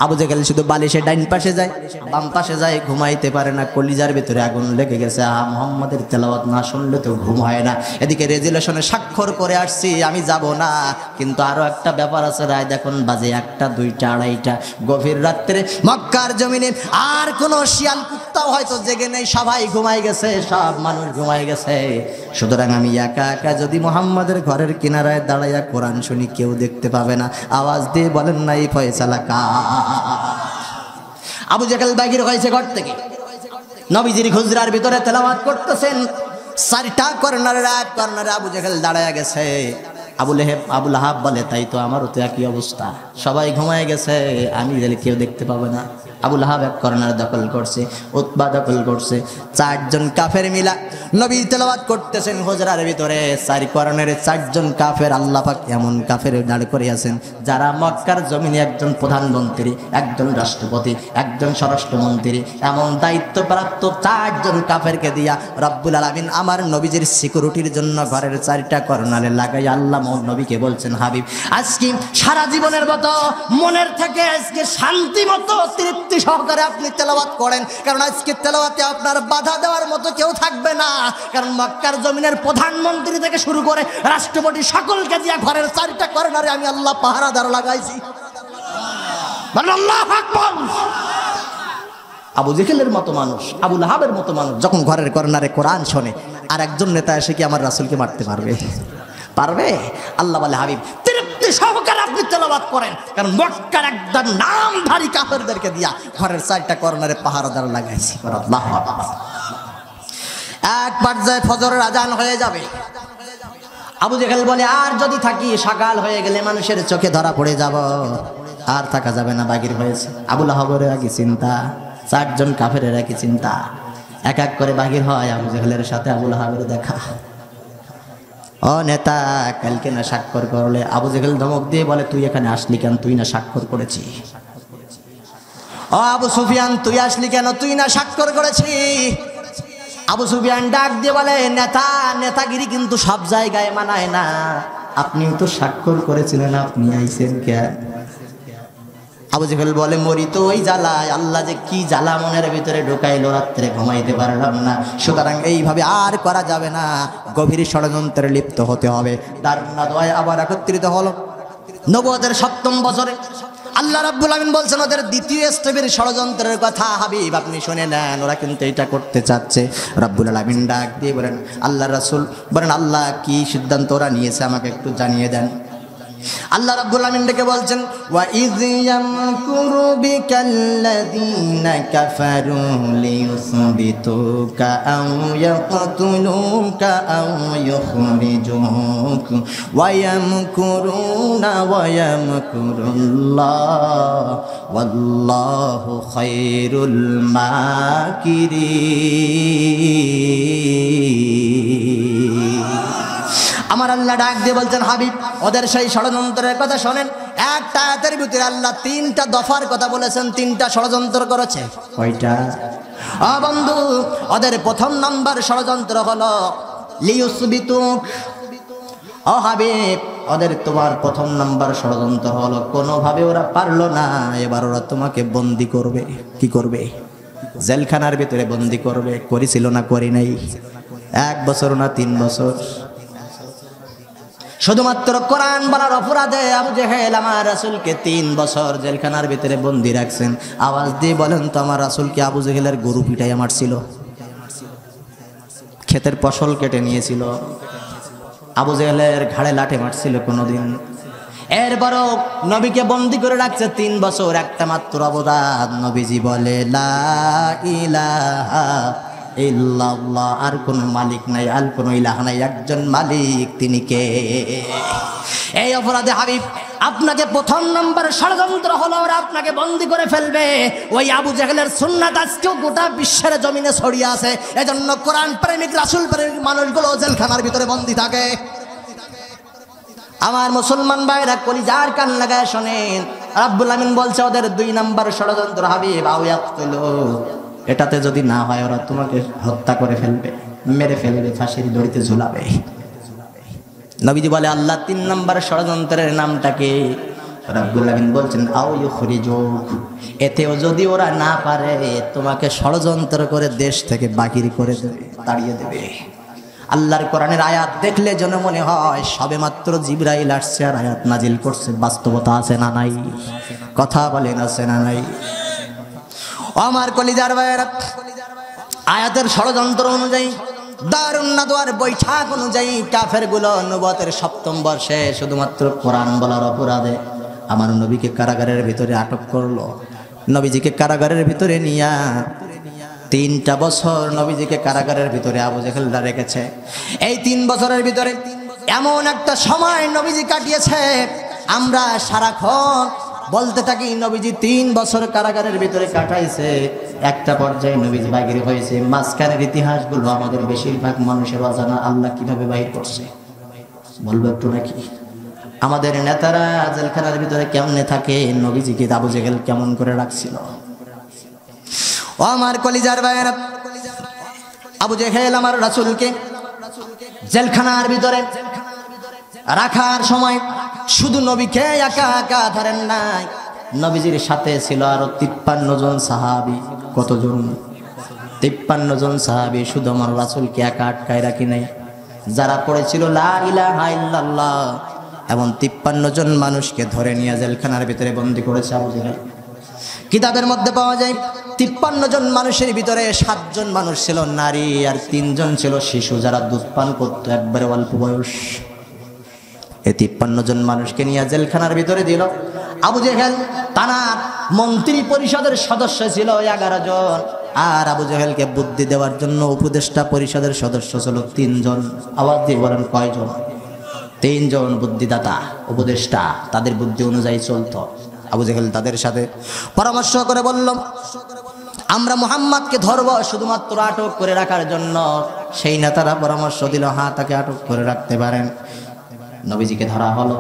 আবু জেহেল শুধু বালিশে ডাইন পাশে যায়, বাম পাশে যায়, ঘুমাইতে পারে না। কলিজার ভিতরে আগুন লেগে গেছে। মুহাম্মাদের তেলাওয়াত না শুনলে তো ঘুম হয় না। এদিকে রেজুলেশনে স্বাক্ষর করে আসছি, আমি যাব না, কিন্তু আরো একটা ব্যাপার আছে। রায় দেখুন বাজে 1টা, 2টা, 2:30, গভীর রাত্রে মক্কার জমিনে আর কোনো শিয়াল কুত্তাও হয়তো জেগে নেই, সবাই ঘুমাই গেছে, সব মানুষ ঘুমাই গেছে। সুতরাং আমি একা একা যদি মুহাম্মাদের ঘরের কিনারায় দাঁড়াইয়া কোরআন শুনি, কেউ দেখতে পাবে না। আওয়াজ দিয়ে বলেন না এই ফয়সালা কার? আবু জেহেল বাহির হয়েছে ঘর থেকে, নবীজির হুজরার ভিতরে তেলাওয়াত করতেছেন। 4টা কর্নারের এক কর্নারে আবু জেহেল দাঁড়ায় গেছে। আবুল হাব বলে তাই তো, আমারও তো একই অবস্থা, সবাই ঘুমায় গেছে, আমি গেলে কেউ দেখতে পাবে না। আবুল হাব এক কর্নার দখল করছে, উতবা দখল করছে। 4 জন কাফের মিলা নবী তেলাওয়াত করতেছেন হুজরার ভিতরে। 4 কর্নারে 4 জন কাফের। আল্লাহ পাক এমন কাফের দাঁড় করে আছেন যারা মক্কার জমিনে একজন প্রধানমন্ত্রী, একজন রাষ্ট্রপতি, একজন স্বরাষ্ট্রমন্ত্রী, এমন দায়িত্বপ্রাপ্ত 4 জন কাফেরকে দিয়া রব্বুল আলামিন আমার নবীজির সিকিউরিটির জন্য ঘরের 4টা কর্নারে লাগাই আল্লাহ নবীকে বলছেন হাবিব আজকে সারা জীবনের মতো মনের থেকে আজকে শান্তি মতো তৃপ্তি সহকারে আপনি তেলাওয়াত করেন, কারণ আজকে তেলাওয়াতে আপনার বাধা দেওয়ার মতো কেউ থাকবে না। কারণ মক্কার জমিনের প্রধানমন্ত্রী থেকে শুরু করে রাষ্ট্রপতি সকলকে দিয়া ঘরের 4টা কর্নারে আমি আল্লাহ পাহারাদার লাগাইছি। আল্লাহু আকবার। আবু জেহেলের মতো মানুষ, আবুল হাবের মতো মানুষ যখন ঘরের কর্নারে কোরআন শোনে, আর একজন নেতা এসে কি আমার রাসূলকে মারতে পারবে? পারবে? আল্লাহ বলে হাবিব তৃপ্তি সহকারে আপনি তেলাওয়াত করেন, কারণ মক্কার একদম নামধারী কাফেরদেরকে দিয়া ঘরের 4টা কর্নারে পাহারাদার লাগাইছি। আল্লাহু আকবার। এক পর্যায়ে ফজরের আজান হয়ে যাবে। আবু জেহেল বলে আর যদি থাকি সকাল হয়ে গেলে মানুষের চোখে ধরা পড়ে যাব, আর থাকা যাবে না, বাগির হয়েছে। আবুল হাবের একই চিন্তা, 4 জন কাফেরের একই চিন্তা। এক এক করে বাগির হয়। আবু জেহেলের সাথে আবুল হাবের দেখা। ও নেতা, কালকে না স্বাক্ষর করলে? আবু জেহেল ধমক দিয়ে বলে তুই এখানে আসলি কেন? তুই না স্বাক্ষর করেছি। ও আবু সুফিয়ান, তুই আসলি কেন? তুই না স্বাক্ষর করেছি। আবু সুফিয়ান ডাক দিয়ে বলে নেতা, নেতাগিরি কিন্তু সব জায়গায় মানায় না, আপনি তো স্বাক্ষর করেছিলেন, আপনি আইছেন কেন? আবু জেহেল বলে মরি তো ওই জ্বালায়, আল্লাহ যে কি জ্বালা মনের ভিতরে ঢুকাইলো, রাত্রে ঘুমাইতে পারলাম না। সুতরাং এইভাবে আর করা যাবে না, গভীর ষড়যন্ত্রে লিপ্ত হতে হবে। দারুণা দোয়ায় আবার একত্রিত হলো। নবুয়তের 7ম বছরে আল্লাহ রাব্বুল আমিন বলছেন ওদের দ্বিতীয় স্টেপের ষড়যন্ত্রের কথা হাবিব আপনি শুনে নেন, ওরা কিন্তু এটা করতে চাচ্ছে। রাব্বুল আমিন ডাক দিয়ে বলেন আল্লাহ রাসূল বলেন আল্লাহ কি সিদ্ধান্ত ওরা নিয়েছে আমাকে একটু জানিয়ে দেন। আল্লাহ রাব্বুল আমিন ডেকে বলছেন ওয়া ইয ইয়ামকুরু বিকাল্লাযীনা কাফারু লিয়ুসবিতুকা আও ইয়াকতুলুকা আও ইউখরিজুক ওয়া ইয়ামকুরুনা ওয়া ইয়ামকুরুল্লাহ ওয়াল্লাহু খায়রুল মাকিরিন। আমার আল্লাহ ডাক দিয়ে বলছেন হাবিব ওদের সেই ষড়যন্ত্রের কথা শোনেন। একটা আয়াতের ভিতরে আল্লাহ 3টা দফার কথা বলেছেন, 3টা ষড়যন্ত্র করেছে। কয়টা? বন্ধু, ওদের 1ম নাম্বার ষড়যন্ত্র হলো লিয়ুসবিতুক। ও হাবিব, ওদের তোমার 1ম নাম্বার ষড়যন্ত্র হলো কোনোভাবে ওরা পারলো না, এবার ওরা তোমাকে বন্দি করবে। কি করবে? জেলখানার ভিতরে বন্দি করবে। করেছিল না করি নাই? 1 বছর না 3 বছর? শুধুমাত্র কোরআন বলার অপরাধে আবু জেহেল আমার রাসূলকে 3 বছর জেলখানার ভিতরে বন্দি রাখছেন। আওয়াজ দিয়ে বলেন তো আমার রাসূলকে আবু জেহেলের গরু পিটাইয়া মারছিল? ক্ষেতের ফসল কেটে নিয়েছিল? আবু জেহেলের ঘাড়ে লাঠি মারছিল কোনোদিন। এরপরও নবীকে বন্দী করে রাখছে 3 বছর, একটা মাত্র অপরাধ। নবীজি বলে লা ইলাহা ইল্লাল্লাহ, আর কোন মালিক নাই, আর কোন ইলাহ নাই, একজন মালিক, তিনি কে? এই অপরাধে হাবিব আপনাকে প্রথম নম্বর ষড়যন্ত্র হলো ওরা আপনাকে বন্দী করে ফেলবে। ওই আবু জেহেলের সুন্নাত আজকেও গোটা বিশ্বের জমিনে ছড়িয়ে আছে। এজন্য কোরআন প্রেমিক রাসূল প্রেমিক মানুষগুলো জেলখানার ভিতরে বন্দী থাকে। আমার মুসলমান ভাইরা কলিজার কান লাগায় শোনেন, রাব্বুল আমিন বলছে ওদের 2 নম্বর ষড়যন্ত্র হাবিব আও ইয়াকতুলু, এটাতে যদি না হয় ওরা তোমাকে হত্যা করে ফেলবে, মেরে ফেলবে, ফাঁসির দড়িতে ঝুলাবে। নবীজি বলে আল্লাহ 3 নম্বর ষড়যন্ত্রের নামটাকে? রাব্বুল আমিন বলছেন আও ইউখরিজুক, এতেও যদি ওরা না পারে তোমাকে ষড়যন্ত্র করে দেশ থেকে বাহির করে দেবে, তাড়িয়ে দেবে। আল্লাহর কোরআনের আয়াত দেখলে যেন মনে হয় সবে মাত্র জিবরাইল আসছে আর আয়াত নাজিল করছে। বাস্তবতা আছে না নাই? কথা বলেন আছে না নাই? আমার কলিজার ভাইয়েরা, আয়াতের ষড়যন্ত্র অনুযায়ী, দারুন নাদওয়ার বৈঠক অনুযায়ী কাফেরগুলো নবুয়তের 7ম বর্ষে শুধুমাত্র কোরআন বলার অপরাধে আমার নবীকে কারাগারের ভিতরে আটক করলো। নবীজিকে কারাগারের ভিতরে নিয়া 3টা বছর নবীজিকে কারাগারের ভিতরে আবু জেহেলরা রেখেছে। এই 3 বছরের ভিতরে এমন একটা সময় নবীজি কাটিয়েছে, আমরা সারাক্ষণ বলতে থাকি নবীজি 3 বছর কারাগারের ভিতরে কাটাইছে। একটা পর্যায়ে নবীজি বাহির হয়েছে। মাঝখানের ইতিহাসগুলো আমাদের বেশিরভাগ মানুষের অজানা। আল্লাহ কিভাবে বাহির করছে বলবো একটু নাকি? আমাদের নেতারা জেলখানার ভিতরে কেমনে থাকে, নবীজিকে আবু জেহেল কেমন করে রাখছিল। ও আমার কলিজার ভাইয়েরা, আবু জেহেল আমার রাসূলকে জেলখানার ভিতরে রাখার সময় শুধু নবীকে একা একা ধরেন নাই, নবীজির সাথে ছিল আরো 53 জন সাহাবী। কতজন? 53 জন সাহাবী। শুধু আমার রাসূলকে একা আটকায় রাখি নাই, যারা পড়েছিল লা ইলাহা ইল্লাল্লাহ এবং 53 জন মানুষকে ধরে নিয়ে জেলখানার ভিতরে বন্দী করেছে আবু জেহেল। কিতাবের মধ্যে পাওয়া যায় 53 জন মানুষের ভিতরে 7 জন মানুষ ছিল নারী আর 3 জন ছিল শিশু, যারা দুধ পান করতো, একবারে অল্প বয়স। এই 53 জন মানুষকে নিয়ে জেলখানার ভিতরে দিল। আবু জেহেল তানার মন্ত্রী পরিষদের সদস্য ছিল 11 জন, আর আবু জেহেলকে বুদ্ধি দেওয়ার জন্য উপদেষ্টা পরিষদের সদস্য ছিল 3 জন। আওয়াজ দিয়ে বলেন কয়জন? 3 জন বুদ্ধিদাতা, উপদেষ্টা, তাদের বুদ্ধি অনুযায়ী চলতো। আবু জেহেল তাদের সাথে পরামর্শ করে বলল, আমরা মুহাম্মদকে ধরব শুধুমাত্র আটক করে রাখার জন্য। সেই নেতারা পরামর্শ দিল, হ্যাঁ তাকে আটক করে রাখতে পারেন। নবীজিকে ধরা হলো।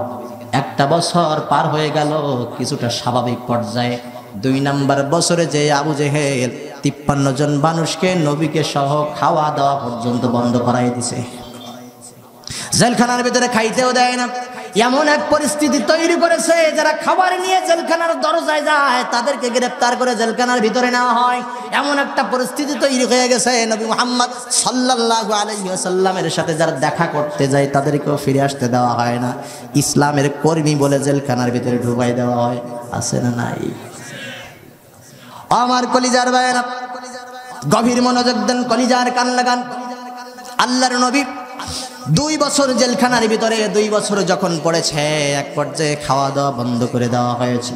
1টা বছর পার হয়ে গেল কিছুটা স্বাভাবিক পর্যায়ে। 2 নম্বর বছরে যে আবু জেহেল 53 জন মানুষকে নবীকে সহ খাওয়া দাওয়া পর্যন্ত বন্ধ করাই দিছে। জেলখানার ভিতরে খাইতেও দেয় না। এমন এক পরিস্থিতি তৈরি করেছে, যারা খাবার নিয়ে জেলখানার দরজায় যায় তাদেরকে গ্রেফতার করে জেলখানার ভিতরে নেওয়া হয়। এমন একটা পরিস্থিতি তৈরি হয়ে গেছে, নবী মুহাম্মদ সাল্লাল্লাহু আলাইহি ওয়াসাল্লামের সাথে যারা দেখা করতে যায় তাদেরকেও ফিরে আসতে দেওয়া হয় না। ইসলামের কর্মী বলে জেলখানার ভিতরে ঢুকাই দেওয়া হয়। আছে না নাই? আমার কলিজার ভাইয়েরা, গভীর মনোযোগ দেন, কলিজার কান লাগান। আল্লাহর নবী 2 বছর জেলখানার ভিতরে, 2 বছর যখন পড়েছে, এক পর্যায়ে খাওয়া দাওয়া বন্ধ করে দেওয়া হয়েছে।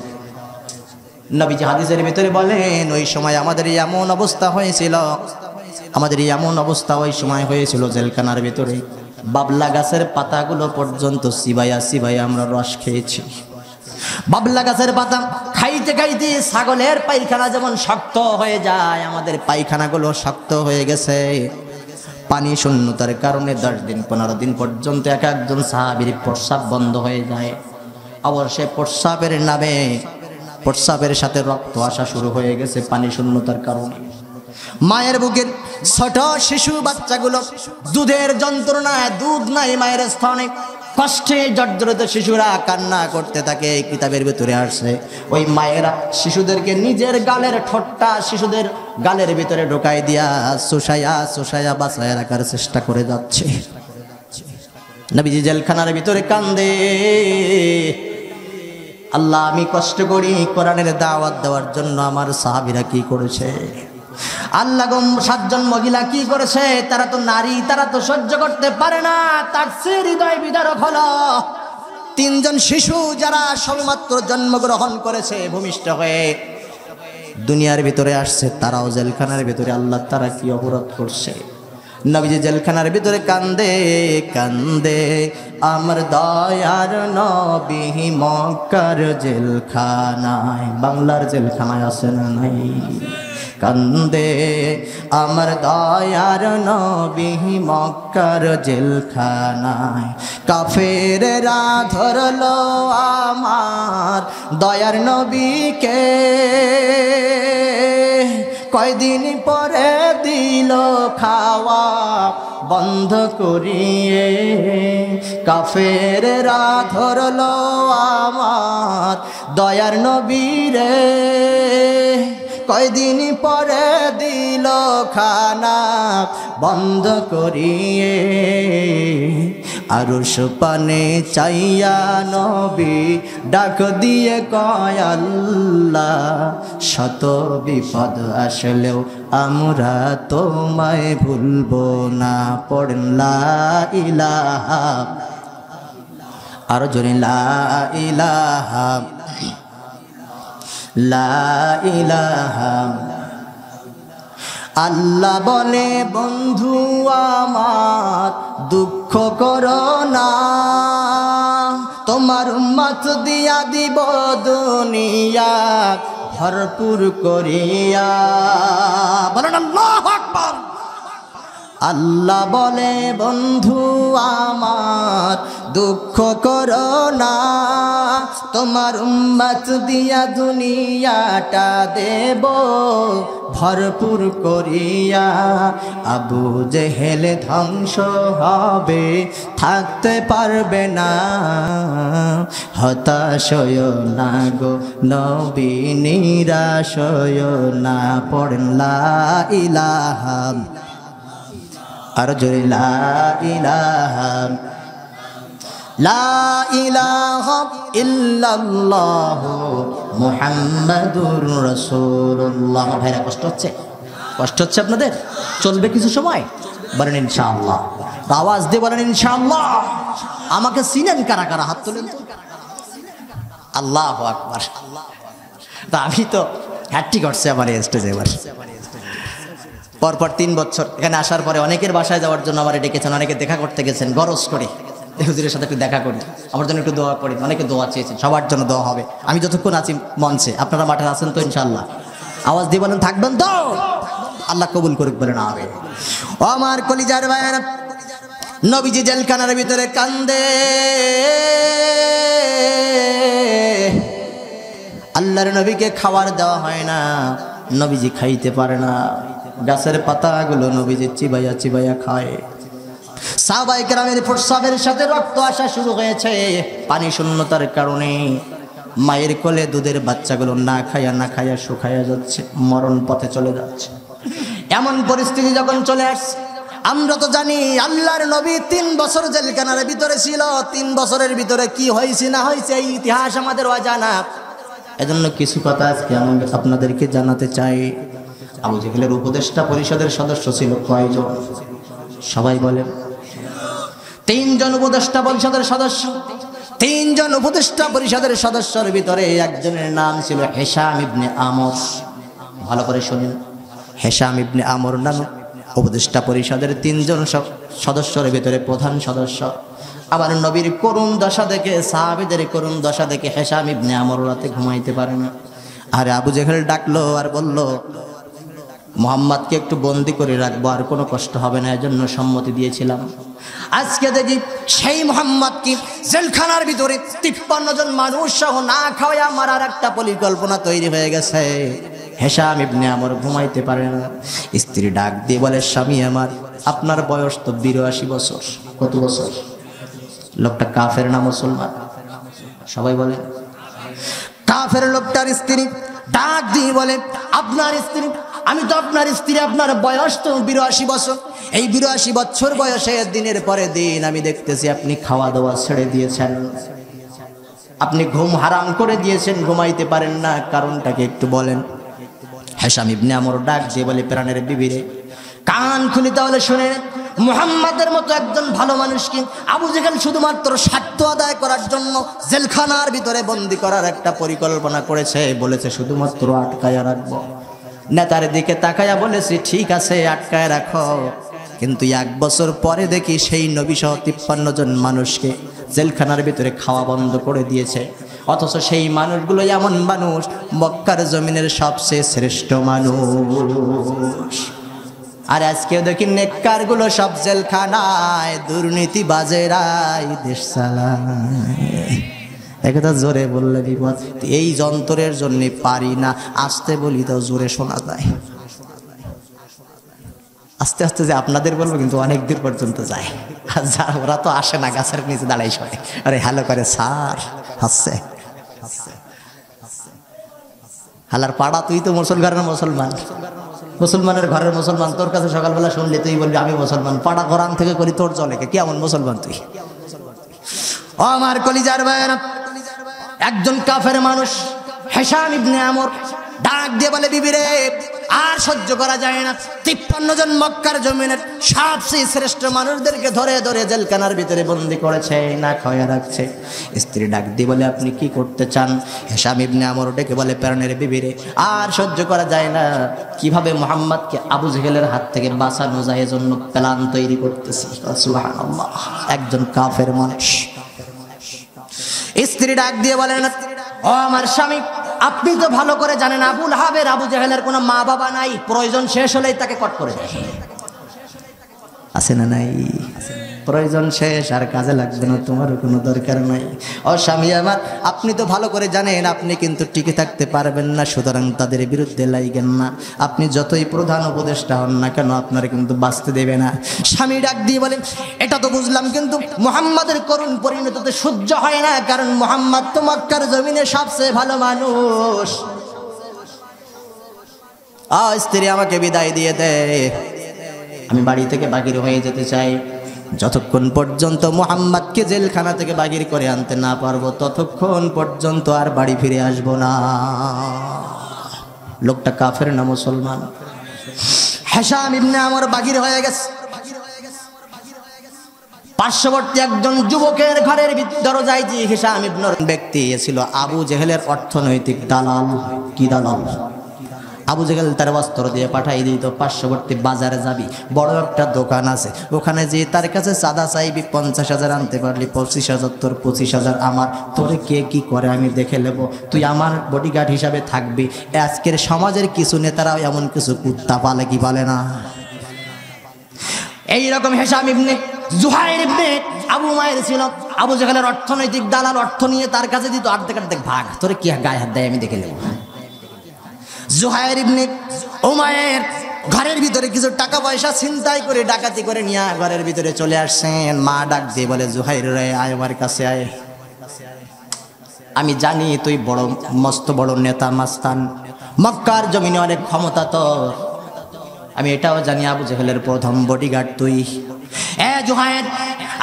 নবীজি হাদিসের ভিতরে বলেন, ওই সময় আমাদের এমন অবস্থা হয়েছিল, ওই সময় হয়েছিল জেলখানার ভিতরে বাবলা গাছের পাতাগুলো পর্যন্ত চিবাইয়া আমরা রস খেয়েছি। বাবলা গাছের পাতা খাইতে খাইতে ছাগলের পায়খানা যেমন শক্ত হয়ে যায়, আমাদের পায়খানাগুলো শক্ত হয়ে গেছে। পানি শূন্যতার কারণে 10 দিন 15 দিন পর্যন্ত একজন সাহাবীর প্রস্রাব বন্ধ হয়ে যায়। আবার সে প্রস্রাবের সাথে রক্ত আসা শুরু হয়ে গেছে পানি শূন্যতার কারণে। মায়ের বুকের ছোট শিশু বাচ্চাগুলো দুধের যন্ত্রণায়, দুধ নাই মায়ের স্তনে, কষ্টে জর্জরিত শিশুরা কান্না করতে থাকে। কিতাবের ভিতরে আসছে, ওই মায়েরা শিশুদেরকে নিজের গালের ঠোঁটটা শিশুদের গালের ভিতরে ঢোকাই দিয়া চুষাইয়া বাঁচাইয়া রাখার চেষ্টা করে যাচ্ছে। নবীজি জেলখানার ভিতরে কান্দে, আল্লাহ আমি কষ্ট করি কোরআনের দাওয়াত দেওয়ার জন্য, আমার সাহাবীরা কি করেছে। আল্লাহ গো 7 জন মহিলা কি করেছে, তারা তো নারী, তারা তো সহ্য করতে পারে না, তার হৃদয় বিদারক হলো 3 জন শিশু যারা সবেমাত্র জন্মগ্রহণ করেছে ভূমিষ্ঠ হয়ে দুনিয়ার ভিতরে আসছে, তারাও জেলখানার ভিতরে। আল্লাহ তারা কি অপরাধ করছে? নবীজি জেলখানার ভিতরে কান্দে কান্দে আমার দয়ার নবী মক্কার জেলখানায়, বাংলার জেলখানায় আছে না নাই? কান্দে আমার দয়ার নবী মক্কার জেলখানায়, কাফেররা ধরলো আমার দয়ার নবীকে, কয়দিন পরে দিল খাওয়া বন্ধ করিয়ে, কাফেররা ধরলো আমার দয়ার নবীরে, কয়দিন পরে দিল খানা বন্ধ করিয়ে। আরশ পানে চাইয়া নবী ডাক দিয়ে কয় আল্লাহ, শত বিপদ আসলেও আমরা তোমায় ভুলবো না। পড়েন লা ইলাহা, আর জোরে লা ইলাহা লা ইলাহা। আল্লাহ বলে বন্ধু আমার দুঃখ করো না, তোমার উম্মত দিয়া দিব দুনিয়া ভরপুর করিয়া। বলেন আল্লাহু আকবার। আল্লাহ বলে বন্ধু আমার দুঃখ করো না, তোমার উম্মত দিয়া দুনিয়াটা দেব ভরপুর করিয়া। আবু জেহেল ধ্বংস হবে, থাকতে পারবে না, হতাশ হয়ো না গো নবী, নিরাশ হয়ো না। পড়েন লা ইলাহা, আর জোরে লা ইলাহা লা ইলাহা ইল্লাল্লাহ মুহাম্মাদুর রাসূলুল্লাহ। ভাইরা কষ্ট হচ্ছে? কষ্ট হচ্ছে আপনাদের? চলবে কিছু সময়? বলেন ইনশাআল্লাহ। আওয়াজ দিয়ে বলেন ইনশাআল্লাহ। আমাকে চিনেন কারা কারা? হাত তোলেন তো। আল্লাহু আকবার। তা আমি তো হ্যাট্রিক করছে আমার এই স্টেজে এবার। পরপর 3 বছর এখানে আসার পরে অনেকের বাসায় যাওয়ার জন্য আমার ডেকেছেন, অনেকে দেখা করতে গেছেন, গরজ করে হুজুরের সাথে একটু দেখা করি, আমার জন্য একটু দোয়া করি। অনেকে দোয়া চেয়েছেন, সবার জন্য দোয়া হবে। আমি যতক্ষণ আছি মঞ্চে, আপনারা মাঠে আছেন তো ইনশাআল্লাহ? আওয়াজ দিয়ে বলেন থাকবেন তো? আল্লাহ কবুল করুক, বলেন আমিন। ও আমার কলিজার ভাইয়েরা, নবীজি জেলখানার ভিতরে কান্দে, আল্লাহর নবীকে খাবার দেওয়া হয় না, নবীজি খাইতে পারে না, গাছের পাতাগুলো নবীজি চিবাইয়া চিবাইয়া খায়। সাহাবায়ে কেরামের প্রস্রাবের সাথে রক্ত আসা শুরু হয়েছে পানি শূন্যতার কারণে। মায়ের কোলে দুধের বাচ্চাগুলো না খাইয়া শুকাইয়া যাচ্ছে, মরণ পথে চলে যাচ্ছে। এমন পরিস্থিতি যখন চলে আসছে, আমরা তো জানি আল্লাহর নবী 3 বছর জেলখানার ভিতরে ছিল। 3 বছরের ভিতরে কি হয়েছে না হয়েছে এই ইতিহাস আমাদের অজানা। এজন্য কিছু কথা আজকে আমি আপনাদেরকে জানাতে চাই। আবু জেহেলের উপদেষ্টা পরিষদের সদস্য ছিল কয়জন? সবাই বলেন। 3 জন উপদেষ্টা পরিষদের সদস্য। 3 জন উপদেষ্টা পরিষদের সদস্যের ভিতরে একজনের নাম ছিল হিশাম ইবনে আমর। ভালো করে শুনুন, হিশাম ইবনে আমর নাম উপদেষ্টা পরিষদের 3 জন সদস্যের ভিতরে প্রধান সদস্য। আবার নবীর করুণ দশা দেখে, সাহাবীদের করুণ দশা দেখে হিশাম ইবনে আমর রাতে ঘুমাইতে পারে না। আর আবু জেহেল ডাকলো আর বলল, মুহাম্মদকে একটু বন্দি করে রাখবো, আর কোনো কষ্ট হবে না, এজন্য সম্মতি দিয়েছিলাম। আজকে দেখি সেই মুহাম্মদকে জেলখানার ভিতরে 53 জন মানুষ সহ না খাওয়া মারার একটা পরিকল্পনা তৈরি হয়ে গেছে। হিশাম ইবনে আমর ঘুমাইতে পারে না। স্ত্রী ডাক দিয়ে বলে, স্বামী আমার, আপনার বয়স তো 82 বছর। কত বছর? লোকটা কাফের না মুসলমান? সবাই বলে। কাফের লোকটার স্ত্রী ডাক দিয়ে বলে, আপনার স্ত্রী, আমি তো আপনার স্ত্রী, আপনার বয়স তো 82 বছর। এই 82 বছর বয়সে দিনের পরে দিন আমি দেখতেছি আপনি খাওয়া দাওয়া ছেড়ে দিয়েছেন, আপনি ঘুম হারাম করে দিয়েছেন, ঘুমাইতে পারেন না, কারণটাকে একটু বলেন। হিশাম ইবনে আমর ডাক দিয়ে বলে, প্রাণের বিবিরে কান খুলি তাহলে শুনে, মুহাম্মাদের মতো একজন ভালো মানুষকে আবু জেহেল শুধুমাত্র স্বার্থ আদায় করার জন্য জেলখানার ভিতরে বন্দি করার একটা পরিকল্পনা করেছে। বলেছে শুধুমাত্র আটকায়া রাখবো। নেতার দিকে তাকায়া বলেছে, ঠিক আছে আটকায় রাখো, কিন্তু 1 বছর পরে দেখি সেই নবী সহ 53 জন মানুষকে জেলখানার ভিতরে খাওয়া বন্ধ করে দিয়েছে। অথচ সেই মানুষগুলো এমন মানুষ, মক্কার জমিনের সবচেয়ে শ্রেষ্ঠ মানুষ। আর আজকে দেখি নেককারগুলো সব জেলখানায়, দুর্নীতিবাজেরাই দেশ চালায়। একথা জোরে বললে বিপদ। এই যন্ত্রের জন্য পারি না, আসতে বলি তো জোরে শোনা যায়। আস্তে আস্তে যে আপনাদের বলবো কিন্তু অনেক দূর পর্যন্ত যায়। আর যা ওরা তো আসে না, গাছের নিচে দাঁড়াই শোনে, আরে হ্যালো করে স্যার হাসছে। হালার পাড়া, তুই তো মুসলমানের মুসলমান, মুসলমানের ঘরের মুসলমান, তোর কাছে সকালবেলা শুনলে তুই বলবি আমি মুসলমান। পাড়া কোরআন থেকে করি তোর চলে, কেমন মুসলমান তুই? ও আমার কলিজার ভাইয়েরা, একজন কাফের মানুষ হিশাম ইবনে আমর ডাক দিয়ে বলে, বিবিরে আর সহ্য করা যায় না। 53 জন মক্কার জমিনের সবচেয়ে শ্রেষ্ঠ মানুষদেরকে ধরে ধরে জেলখানার ভিতরে বন্দি করেছে, না খাওয়া রাখছে। স্ত্রী ডাক দিয়ে বলে, আপনি কি করতে চান? হিশাম ইবনে আমর ডেকে বলে, প্রাণের বিবিরে আর সহ্য করা যায় না, কিভাবে মুহাম্মদকে আবু জেহেলের হাত থেকে বাঁচানো যায় এজন্য প্ল্যান তৈরি করতেছি। সুবহানাল্লাহ, একজন কাফের মানুষ। স্ত্রী ডাক দিয়ে বলেন, ও আমার স্বামী, আপনি তো ভালো করে জানেন আবুল হাবের আবু জেহেলের কোনো মা বাবা নাই, প্রয়োজন শেষ হলেই তাকে কট করে দেয়। আছে না নাই? প্রয়োজন শেষ, আর কাজে লাগবে না, তোমারও কোনো দরকার নাই। ও স্বামী আমার, আপনি তো ভালো করে জানেন আপনি কিন্তু টিকে থাকতে পারবেন না, সুতরাং তাদের বিরুদ্ধে লাইগেন না। আপনি যতই প্রধান উপদেষ্টা হন না কেন, আপনারা কিন্তু বাঁচতে দেবে না। স্বামী ডাক দিয়ে বলেন, এটা তো বুঝলাম, কিন্তু মুহাম্মাদের করুণ পরিণতিতে সহ্য হয় না, কারণ মুহাম্মদ তো মক্কার জমিনে সবচেয়ে ভালো মানুষ। স্ত্রী আমাকে বিদায় দিয়ে দেয়, আমি বাড়ি থেকে বাহির হয়ে যেতে চাই। যতক্ষণ পর্যন্ত মুহাম্মদকে জেলখানা থেকে বাহির করে আনতে না পারবো, ততক্ষণ পর্যন্ত আর বাড়ি ফিরে আসবো না। লোকটা কাফের না মুসলমান। হিশাম ইবনে আমর বাহির হয়ে গেছে। পার্শ্ববর্তী একজন যুবকের ঘরের দরজায় যে হিশাম ইবনে ব্যক্তি ছিল আবু জেহেলের অর্থনৈতিক দালাল। কি দালাল? আবু জেহেল তার বস্ত্র দিয়ে পাঠাই দিত, পার্শ্ববর্তী বাজারে যাবি, বড় একটা দোকান আছে, ওখানে যে তার কাছে চাঁদা চাইবি, 50,000 আনতে পারলি 25,000 তোর, 25,000 আমার, তোরে কে কি করে আমি দেখে নেব, তুই আমার বডিগার্ড হিসাবে থাকবি। আজকের সমাজের কিছু নেতারাও এমন কিছু কুত্তা পালে, কি পালে না? এইরকম হিশাম ইবনে জুহাইর ইবনে আবু মায়ের ছিল আবু জেহেলের অর্থনৈতিক দালাল। অর্থ নিয়ে তার কাছে দিত, অর্ধেক ভাগ, তোরে কি গায়ে হাত দেয় আমি দেখে নেব। জুহাইর ইবনে উমায়ের ঘরের ভিতরে কিছু টাকা পয়সা ছিনতাই করে, ডাকাতি করে নিয়ে ঘরের ভিতরে চলে আসছেন। মা ডাক দিয়ে বলে, জুহাইর রে আয় আমার কাছে আয়, আমি জানি তুই বড় মস্ত বড় নেতা মাস্তান, মক্কার জমিনে অনেক ক্ষমতা তোর, আমি এটাও জানি আবু জেহেলের প্রথম বডিগার্ড তুই। জুহাইর,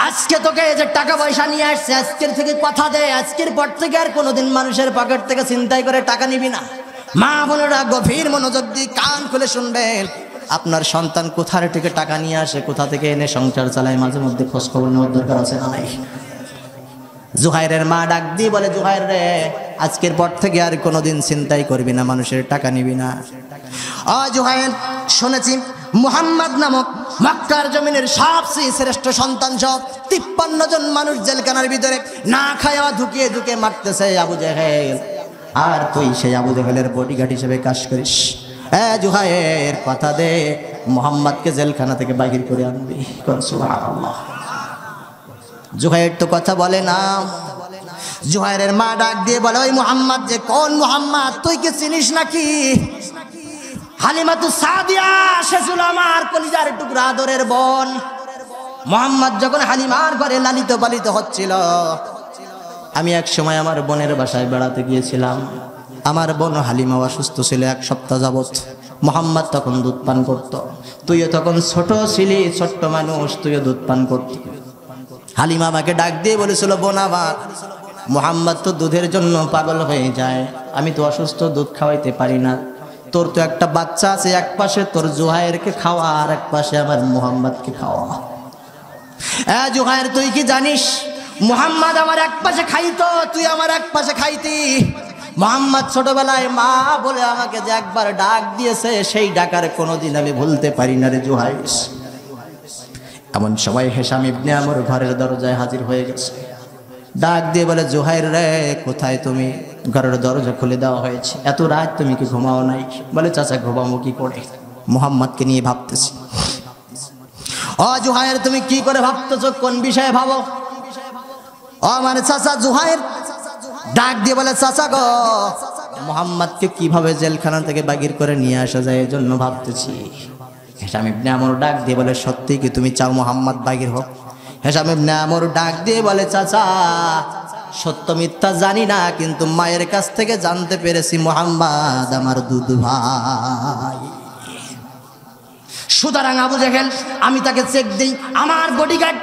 আজকে তোকে যে টাকা পয়সা নিয়ে আসছে, আজকের থেকে কথা দে, আজকের পর থেকে আর কোনোদিন মানুষের পকেট থেকে ছিনতাই করে টাকা নিবি না। মা বোনেরা গভীর মনোযোগ দিয়ে কান খুলে শুনবেন, আপনার সন্তান কোথা থেকে টাকা নিয়ে আসে, কোথা থেকে এনে সংসার চালায়, মাঝে মধ্যে খোঁজ খবর নেওয়ার দরকার আছে না নাই? জুহাইরের মা ডাক দিয়ে বলে, জুহাইর রে, আজকের পর থেকে আর কোনোদিন ছিনতাই করবি না, মানুষের টাকা নিবি না। জুহাইর, শুনেছি মুহাম্মদ নামক মক্কার জমিনের সবচেয়ে শ্রেষ্ঠ সন্তান সব 53 জন মানুষ জেলখানার ভিতরে না খাওয়া ধুকিয়ে ধুকিয়ে মারতেছে আবু জেহেল, আর তুই সেই আবু জেহেলের বডিগার্ড হিসেবে কাজ করিস। জুহাইর, কথা দে মুহাম্মদকে জেলখানা থেকে বাহির করে আনবি। সুবহানাল্লাহ। জুহাইর তো কথা বলে না। জুহাইরের মা ডাক দিয়ে বলে, ওই মুহাম্মদ যে কোন মুহাম্মদ, তুই কি চিনিস নাকি? হালিমাতু সাদিয়া, সে ছিল আমার কলিজার টুকরা আদরের বোন। মুহাম্মদ যখন হালিমার ঘরে লালিত পালিত হচ্ছিল, আমি এক সময় আমার বোনের বাসায় বেড়াতে গিয়েছিলাম। আমার বোন হালিমা অসুস্থ ছিল 1 সপ্তাহ যাবত। মুহাম্মদ তখন দুধ পান করত, তুইও তখন ছোট ছিলি, ছোট্ট মানুষ, তুইও দুধ পান করত। হালিমা আমাকে ডাক দিয়ে বলেছিল, বোন আমার, মুহাম্মদ তো দুধের জন্য পাগল হয়ে যায়, আমি তো অসুস্থ, দুধ খাওয়াইতে পারি না, তোর তো একটা বাচ্চা আছে, এক পাশে তোর জুহাইরকে খাওয়া আর এক পাশে আমার মুহাম্মদকে খাওয়া। জুহাইর তুই কি জানিস মুহাম্মদ আমার এক পাশে খাইতো, তুই আমার এক পাশে খাইতি। মুহাম্মদ ছোটবেলায় মা বলে আমাকে যে একবার ডাক দিয়েছে, সেই ডাকার কোনোদিন আমি ভুলতে পারি না রে জুহাইর। এমন সময় হেশাম ইবনে আমর ঘরের দরজায় হাজির হয়ে গেছে। ডাক দিয়ে বলে, জুহাইর রে কোথায় তুমি? ঘরের দরজা খুলে দেওয়া হয়েছে। এত রাত তুমি কি ঘুমাও নাই? বলে, চাচা ঘুমাবো কি করে, মুহাম্মদকে নিয়ে ভাবতেছি। ও জুহাইর তুমি কি করে ভাবতেছো, কোন বিষয়ে ভাবো? ও মানে চাচা জুহাইর ডাক দিয়ে বলে, চাচা গো মুহাম্মদকে কিভাবে জেলখানা থেকে বাগির করে নিয়ে আসা যায় এই জন্য ভাবতেছি। হেশাম ইবনে আমর ডাক দিয়ে বলে, সত্যি কি তুমি চাও মুহাম্মদ বাগির হোক? হেশাম ইবনে আমর ডাক দিয়ে বলে, চাচা সত্য মিথ্যা জানি না, কিন্তু মায়ের কাছ থেকে জানতে পেরেছি মুহাম্মদ আমার দুধ ভাই। সুতরাং আবু জেহেল আমি তাকে চেক দিই, আমার বডিগার্ড,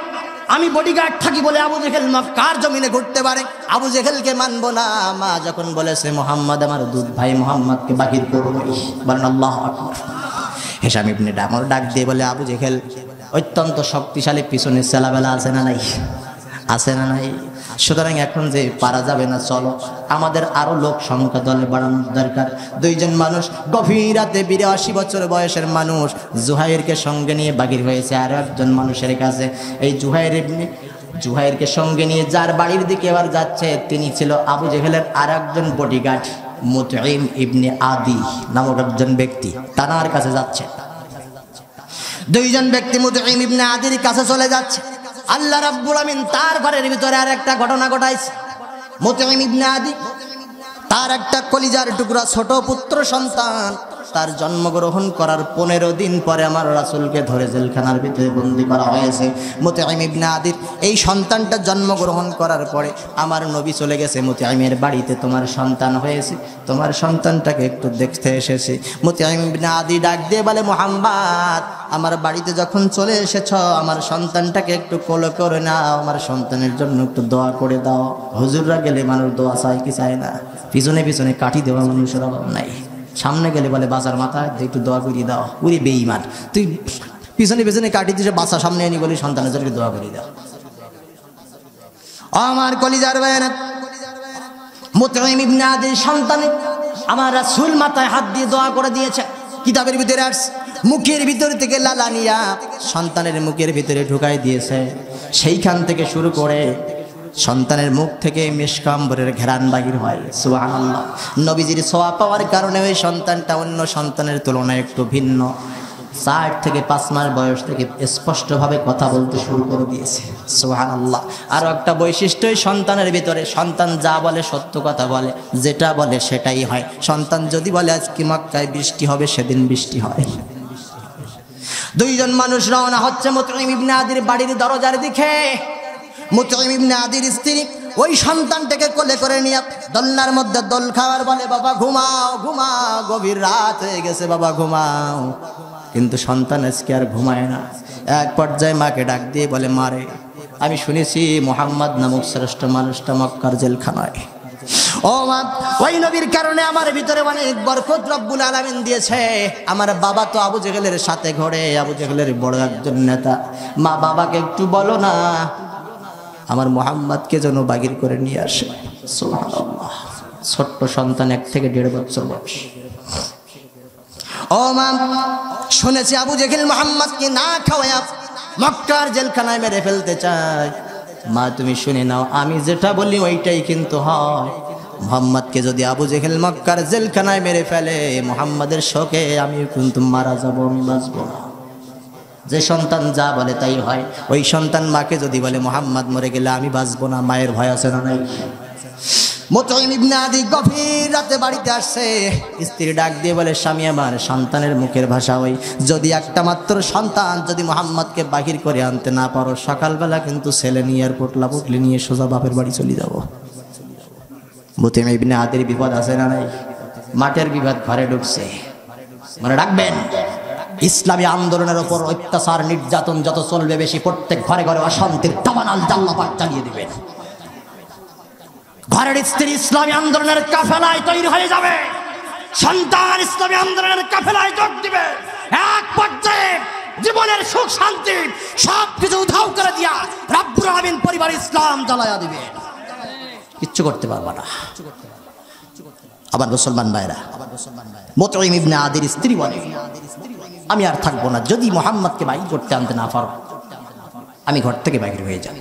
আমি বডিগার্ড থাকি বলে আবু জেহেল মক্কার জমিনে ঘুরতে পারে, আবু জেহেলকে মানবো না। মা যখন বলেছে মুহাম্মদ আমার দুধ ভাই, মুহাম্মদকে বাহির করবো, বলেন আল্লাহু আকবার। হেশাম ইবনে আমর ডাক দিয়ে বলে, আবু জেহেল অত্যন্ত শক্তিশালী, পিছনে সেলাবেলা আছে না নাই? আছে না নাই? সুতরাং এখন যে পারা যাবে না, চলো আমাদের আরো লোক সংখ্যা দলে বাড়ানোর দরকার। দুইজন মানুষ গভীর রাতে 82 বছর বয়সের মানুষ জুহাইরকে সঙ্গে নিয়ে বাগির হয়েছে আরো একজন মানুষের কাছে। এই জুহাইরকে সঙ্গে নিয়ে যার বাড়ির দিকে এবার যাচ্ছে, তিনি ছিল আবু জেহেলের আর একজন বডিগার্ড মুতঈম ইবনে আদি নামক একজন ব্যক্তি, তানার কাছে যাচ্ছে। দুইজন ব্যক্তি মুতঈম ইবনে আদির কাছে চলে যাচ্ছে। আল্লাহ রাব্বুল আমিন তার ঘরের ভিতরে আর একটা ঘটনা ঘটাইছে। মুতঈম ইবনে আদি তার একটা কলিজার টুকরা ছোট পুত্র সন্তান, তার জন্মগ্রহণ করার 15 দিন পরে আমার রাসূলকে ধরে জেলখানার ভিতরে বন্দী করা হয়েছে। মুতঈম ইবনে আদির এই সন্তানটা জন্মগ্রহণ করার পরে আমার নবী চলে গেছে মুতঈমের বাড়িতে, তোমার সন্তান হয়েছে, তোমার সন্তানটাকে একটু দেখতে এসেছি। মুতঈম ইবনে আদি ডাক দিয়ে বলে, মুহাম্মদ আমার বাড়িতে যখন চলে এসেছ, আমার সন্তানটাকে একটু কোলে করে নাও, আমার সন্তানের জন্য একটু দোয়া করে দাও। হুজুররা গেলে মানুষ দোয়া চায় কি চায় না? পিছনে পিছনে কাঠি দেওয়া মানুষের অভাব নাই, সামনে গেলে বলে বাজার মাথা একটু দোয়া করিয়ে দাও। উরি বেঈমান, তুই পিছনে পিছনে কাটি দিছে, বাচ্চা সামনে এনে বলি সন্তানের জন্য দোয়া করিয়ে দাও। আমার কলিজার ভাইয়েরা, মুতঈম ইবনে আদির সন্তান আমার রাসূল মাথায় হাত দিয়ে দোয়া করে দিয়েছে। কিতাবের ভিতরে আসছে, মুখের ভিতর থেকে লালা নিয়া সন্তানের মুখের ভিতরে ঢুকাই দিয়েছে। সেইখান থেকে শুরু করে সন্তানের মুখ থেকে মিশকাম্বরের ঘেরান বাহির হয়। সুবহানাল্লাহ। নবীজির সওয়াব পাওয়ার কারণে ওই সন্তানটা অন্য সন্তানের তুলনায় একটু ভিন্ন। 4 থেকে 5 মাস বয়স থেকে স্পষ্টভাবে কথা বলতে শুরু করে দিয়েছে। সুবহানাল্লাহ। আরও একটা বৈশিষ্ট্য এই সন্তানের ভিতরে, সন্তান যা বলে সত্য কথা বলে, যেটা বলে সেটাই হয়। সন্তান যদি বলে আজকে মক্কায় বৃষ্টি হবে, সেদিন বৃষ্টি হয়। দুইজন মানুষ রওনা হচ্ছে মুতঈম ইবনে আদির বাড়ির দরজার দিকে। মুতঈম ইবনে আদির স্ত্রী ওই সন্তানটাকে কোলে করে নিয়ে দোলনার মধ্যে দোল খাওয়ার বলে, বাবা ঘুমাও ঘুমাও, গভীর রাত হয়ে গেছে, বাবা ঘুমাও। কিন্তু সন্তান আজকে আর ঘুমায় না। এক পর্যায়ে মাকে ডাক দিয়ে বলে, মারে আমি শুনেছি মুহাম্মদ নামক শ্রেষ্ঠ মানুষটা মক্কার জেলখানায়। ও মা, ওই নবীর কারণে আমার ভিতরে অনেক বরকত রব্বুল আলামিন দিয়েছে। আমার বাবা তো আবু জেহেলের সাথে ঘোরে, আবু জেহেলের বড় একজন নেতা। মা বাবাকে একটু বলো না আমার মুহাম্মদকে যেন বাগির করে নিয়ে আসে। সুবহানাল্লাহ। ছোট্ট সন্তান 1 থেকে 1.5 বছর বয়স। ও মা, শুনেছি আবু জেহেল মুহাম্মদকে না খাওয়ায়া মক্কার জেলখানায় মেরে ফেলতে চায়। মা তুমি শুনে নাও, আমি যেটা বলি ওইটাই কিন্তু হয়। মুহাম্মদকে যদি আবু জেহেল মক্কার জেলখানায় মেরে ফেলে, মুহাম্মদের শোকে আমি কিন্তু মারা যাব, আমি বাঁচব না। যে সন্তান যা বলে তাই হয়। ওই সন্তান মাকে যদি বলে মুহাম্মদ মরে গেলে আমি বাঁচবো না, মায়ের ভয় আছে না নাই? মুতঈম ইবনে আদি গভীর রাতে বাড়িতে আসছে। স্ত্রী ডাক দিয়ে বলে, স্বামী আমার, সন্তানের মুখের ভাষা ওই, যদি একটা মাত্র সন্তান যদি মুহাম্মদকে বাহির করে আনতে না পারো, সকালবেলা কিন্তু ছেলে নিয়ে আর পোটলা পুটলি নিয়ে সোজা বাপের বাড়ি চলে যাব। মুতঈম ইবনে আদির বিপদ আছে না নাই? মাঠের বিপদ ঘরে ঢুকছে। মনে রাখবেন, ইসলামী আন্দোলনের উপর অত্যাচার নির্যাতন যত চলবে বেশি, প্রত্যেক ঘরে ঘরে অশান্তির দাবানল আল্লাহ পাক চালিয়ে দিবেন। ঘরের স্ত্রী ইসলামী আন্দোলনের কাফেলায় তৈরি হয়ে যাবে। সন্তান ইসলামী আন্দোলনের কাফেলায় যোগ দিবে। এক পর্যায়ে জীবনের সুখ শান্তি সবকিছু উধাও করে দিয়া রব্বুল আলামিন পরিবার ইসলাম জ্বালায়া দিবে, কিচ্ছু করতে পারবা না। আবার মুসলমান ভাইরা, মুতঈম ইবনে আদির স্ত্রী বলে, আমি আর থাকবো না, যদি মুহাম্মদকে বাইর করতে আনতে না পারো আমি ঘর থেকে বাইর হয়ে যাব।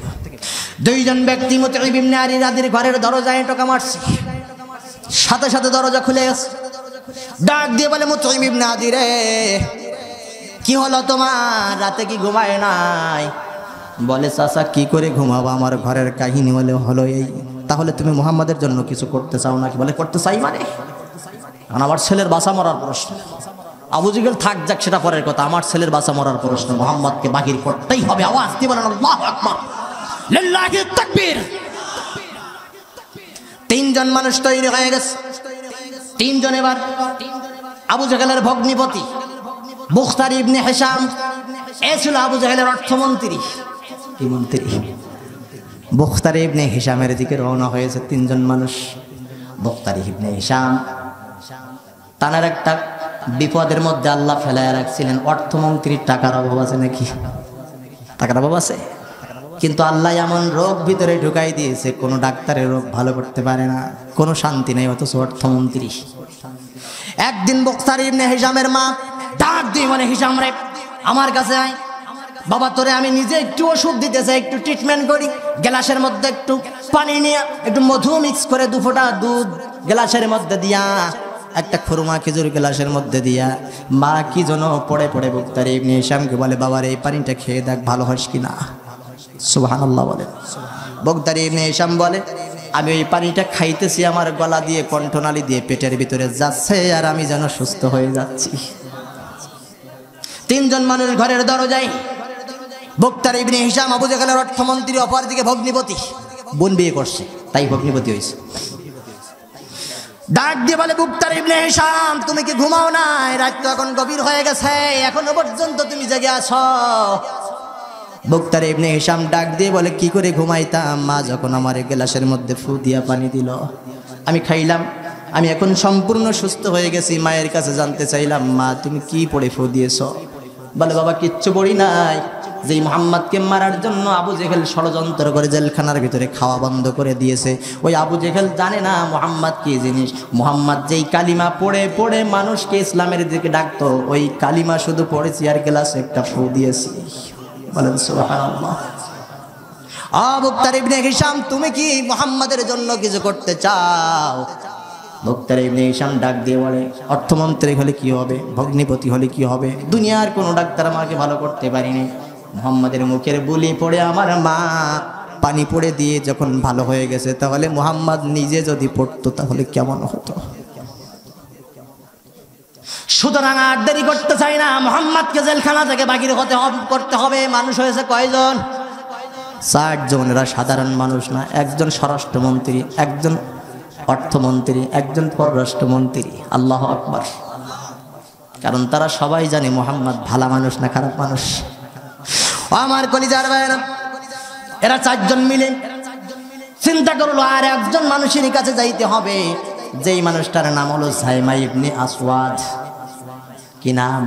দুইজন ব্যক্তি মুতঈম ইবনে আদির ঘরের দরজায় টোকা মারছে, সাথে সাথে দরজা খুলে গেছে। ডাক দিয়ে বলে, মুতঈম ইবনে আদি রে, কি হলো তোমার, রাতে কি ঘুমায় নাই? বলে, চাচা কি করে ঘুমাবো, আমার ঘরের কাহিনী হলো এই। তাহলে তুমি মুহাম্মাদের জন্য কিছু করতে চাও নাকি? বলে, করতে চাই মানে আমার ছেলের বাঁচা মরার প্রশ্ন। আবু জেহেল থাক যাক সেটা পরের কথা, আমার ছেলের বাঁচা মরার প্রশ্ন, মুহাম্মাদকে বাহির করতেই হবে। আওয়াজ দিয়ে বলেন আল্লাহু আকবার, লিল্লাহি তাকবীর। তিনজন মানুষ তৈরি হয়ে গেছে। তিনজন এবার আবু জেহেলের ভগ্নিপতি মুখতার ইবনে হিশাম, এ ছিল আবু জেহেলের অর্থমন্ত্রী। কি মন্ত্রী? মুখতার ইবনে হিশামের দিকে রওনা হয়েছে তিনজন মানুষ। মুখতার ইবনে হিশাম তার একটা বিপদের মধ্যে আল্লাহ ফেলায় রাখছিলেন। অর্থমন্ত্রীর টাকার অভাব আছে নাকি? টাকার অভাব আছে, কিন্তু আল্লাহ এমন রোগ ভিতরে ঢুকাই দিয়েছে, কোনো ডাক্তারের রোগ ভালো করতে পারে না, কোনো শান্তি নেই, অথচ অর্থমন্ত্রী। একদিন মুখতার ইবনে হিশামের মা ডাক দিয়ে বলে, হিশাম রে, আমার কাছে আয় বাবা, তোরে আমি নিজে একটু ওষুধ দিতে চাই, একটু ট্রিটমেন্ট করি। গ্লাসের মধ্যে একটু পানি নিয়ে একটু মধু মিক্স করে 2 ফোঁটা দুধ গ্লাসের মধ্যে দিয়া, একটা খুরমা খেজুর গ্লাসের মধ্যে দিয়া, মা কি যেন পড়ে পড়ে মুখতার ইবনে হিশামকে বলে, বাবার এই পানিটা খেয়ে দেখ ভালো হস কিনা। সুবহানাল্লাহ বলে। মুখতার ইবনে হিশাম বলে, আমি ওই পানিটা খাইতেছি, আমার গলা দিয়ে কণ্ঠনালী দিয়ে পেটের ভিতরে যাচ্ছে, আর আমি যেন সুস্থ হয়ে যাচ্ছি। তিনজন মানুষ ঘরের দরজায়। মুখতার ইবনে হিশাম আবু জেহেলের অর্থমন্ত্রী, অপরদিকে ভগ্নিপতি, বোন বিয়ে করছে তাই ভগ্নিপতি হয়েছে। ডাক দিয়ে বলে, মুখতার ইবনে হিশাম, তুমি কি ঘুমাও নাই? রাত তো এখন গভীর হয়ে গেছে, এখনো পর্যন্ত তুমি জেগে আছো। মুখতার ইবনে হিশাম ডাক দিয়ে বলে, কি করে ঘুমাইতাম, মা যখন আমার গ্লাসের মধ্যে ফু দিয়া পানি দিল, আমি খাইলাম, আমি এখন সম্পূর্ণ সুস্থ হয়ে গেছি। মায়ের কাছে জানতে চাইলাম, মা তুমি কি পড়ে ফু দিয়েছ? বলে, বাবা কিচ্ছু পড়ি নাই, যেই মুহাম্মাদকে মারার জন্য আবু জেহেল ষড়যন্ত্র করে জেলখানার ভিতরে খাওয়া বন্ধ করে দিয়েছে, ওই আবু জেহেল জানে না মুহাম্মদ কি জিনিস। মুহাম্মদ যেই কালিমা পড়ে পড়ে মানুষকে ইসলামের দিকে ডাকতো, ওই কালিমা শুধু পড়েছি আর গ্লাসে একটা ফু দিয়েছি। বলেন সুবহানাল্লাহ। মুখতার ইবনে হিশাম, তুমি কি মুহাম্মাদের জন্য কিছু করতে চাও? মুখতার ইবনে হিশাম ডাক দিয়ে বলে, অর্থমন্ত্রী হলে কি হবে, ভগ্নিপতি হলে কি হবে, দুনিয়ার কোনো ডাক্তার আমাকে ভালো করতে পারিনি। মুহাম্মাদের মুখের বুলি পড়ে আমার মা পানি পড়ে দিয়ে যখন ভালো হয়ে গেছে, তাহলে মুহাম্মদ নিজে যদি পড়তো তাহলে কেমন হতো। সুতরাং আর দেরি করতে চাই না, মুহাম্মদকে জেলখানা থেকে বাহির করতে হবে। মানুষ হয়েছে কয়জন? 4 জন। এরা সাধারণ মানুষ না, একজন স্বরাষ্ট্রমন্ত্রী, একজন অর্থমন্ত্রী, একজন পররাষ্ট্রমন্ত্রী। আল্লাহু আকবার। কারণ তারা সবাই জানে মুহাম্মদ ভালো মানুষ না খারাপ মানুষ। আমার কলিজার ভাইরা, এরা 4 জন মিলে চিন্তা করলো আর একজন মানুষের কাছে যাইতে হবে, যেই মানুষটার নাম হলো যায়মা ইবনে আসওয়াদ। কি নাম?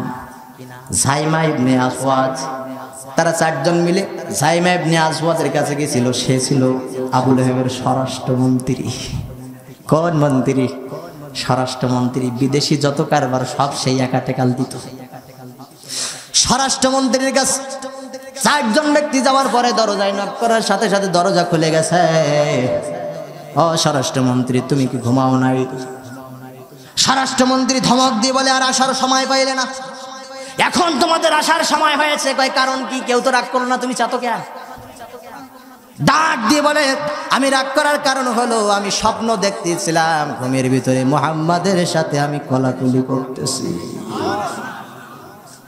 যায়মা ইবনে আসওয়াদ। তারা 4 জন মিলে যায়মা ইবনে আসওয়াদের কাছে গিয়েছিল। সে ছিল আবু লাহাবের স্বরাষ্ট্রমন্ত্রী। কোন মন্ত্রী? স্বরাষ্ট্রমন্ত্রী। বিদেশি যত কারবার সব সেই একা টেকাল দিত। স্বরাষ্ট্রমন্ত্রীর কাছে 4 জন ব্যক্তি যাওয়ার পরে দরজায় নক করার সাথে সাথে দরজা খুলে গেছে। ও স্বরাষ্ট্রমন্ত্রী, তুমি কি ঘুমাও নাই? স্বরাষ্ট্রমন্ত্রী ধমক দিয়ে বলে, আর আসার সময় পাইলে না? এখন তোমাদের আসার সময় হয়েছে। কয়, কারণ কি? কেউ তো রাগ করো না, তুমি চাতো কেন? ডাক দিয়ে বলে, আমি রাগ করার কারণ হলো আমি স্বপ্ন দেখতেছিলাম, ঘুমের ভিতরে মুহাম্মাদের সাথে আমি কোলাকুলি করতেছি।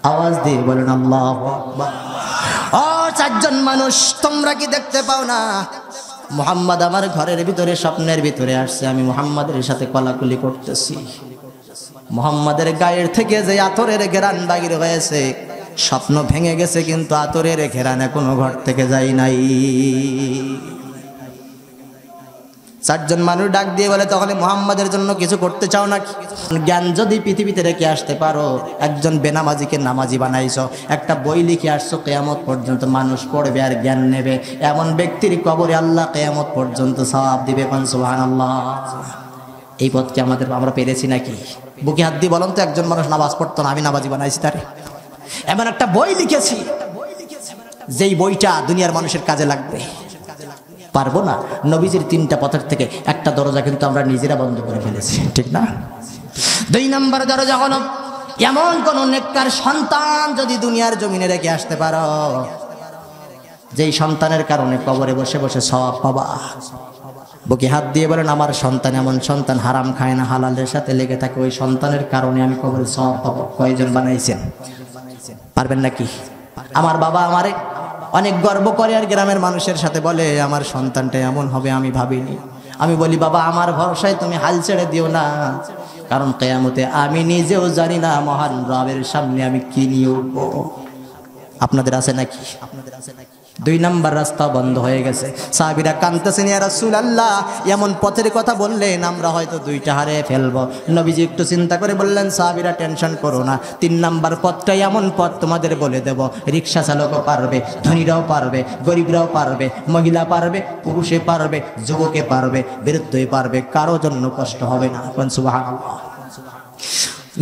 আওয়াজ দিয়ে বলেন আল্লাহু আকবার। ও 4 জন মানুষ, তোমরা কি দেখতে পাও না মুহাম্মদ আমার ঘরের ভিতরে স্বপ্নের ভিতরে আসছে, আমি মুহাম্মাদের সাথে কোলাকুলি করতেছি। মুহাম্মাদের গায়ের থেকে যে আতরের ঘেরান বাহির হয়েছে, স্বপ্ন ভেঙে গেছে কিন্তু আতরের ঘেরান এখনো ঘর থেকে যায় নাই। চারজন মানুষ ডাক দিয়ে বলে, তাহলে মুহাম্মাদের জন্য কিছু করতে চাও নাকি? জ্ঞান যদি পৃথিবীতে রেখে আসতে পারো, একজন বেনামাজিকে নামাজি বানাইছো, একটা বই লিখে আসছো, কিয়ামত পর্যন্ত মানুষ পড়বে আর জ্ঞান নেবে, এমন ব্যক্তির কবরে আল্লাহ কিয়ামত পর্যন্ত সওয়াব দিবে। কোন সুবহানাল্লাহ। এই পথকে আমরা পেরেছি নাকি? বুকে হাত দিয়ে বলুন তো, একজন মানুষ নামাজ পড়তো না, আমি নামাজি বানাইছি তারে। এমন একটা বই লিখেছি যেই বইটা দুনিয়ার মানুষের কাজে লাগবে। পারবো না। নবীজির 3টা পথের থেকে একটা দরজা কিন্তু আমরা নিজেরা বন্ধ করে ফেলেছি, ঠিক না? 2 নম্বর দরজা হলো, এমন কোন নেককার সন্তান যদি দুনিয়ার জমিনে রেখে আসতে পারো, যেই সন্তানের কারণে কবরে বসে বসে সওয়াব পাবা। বুকে হাত দিয়ে বলেন, আমার সন্তান এমন সন্তান হারাম খায় না, হালালের সাথে লেগে থাকে, ওই সন্তানের কারণে আমি কবরে সওয়াব পাবো। কয়জন বানাইছেন? পারবেন নাকি? আমার বাবা আমারে অনেক গর্ব করে আর গ্রামের মানুষের সাথে বলে, আমার সন্তানটা এমন হবে আমি ভাবিনি। আমি বলি, বাবা আমার ভরসায় তুমি হাল ছেড়ে দিও না, কারণ কিয়ামতে আমি নিজেও জানি না মহান রবের সামনে আমি কি নিয়ে উঠবো। আপনাদের আছে নাকি? 2 নম্বর রাস্তা বন্ধ হয়ে গেছে। সাহাবীরা কাঁদতেছেন, ইয়া রাসূলুল্লাহ এমন পথের কথা বললেন আমরা হয়তো 2টা হারিয়ে ফেলবো। নবীজি একটু চিন্তা করে বললেন, সাহাবীরা টেনশন করো না, 3 নম্বর পথটাই এমন পথ তোমাদের বলে দেব, রিকশা চালকও পারবে, ধনীরাও পারবে, গরিবরাও পারবে, মহিলা পারবে, পুরুষে পারবে, যুবকে পারবে, বৃদ্ধই পারবে, কারো জন্য কষ্ট হবে না। সুবহানাল্লাহ।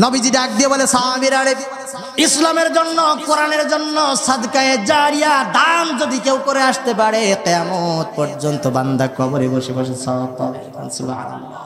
নবীজি ডাক দিয়ে বলে, সাহাবীরা ইসলামের জন্য, কোরআনের জন্য সাদকায়ে জারিয়া দান যদি কেউ করে আসতে পারে, কিয়ামত পর্যন্ত বান্দা কবরে বসে বসে সওয়াব পাবে। সুবহানাল্লাহ।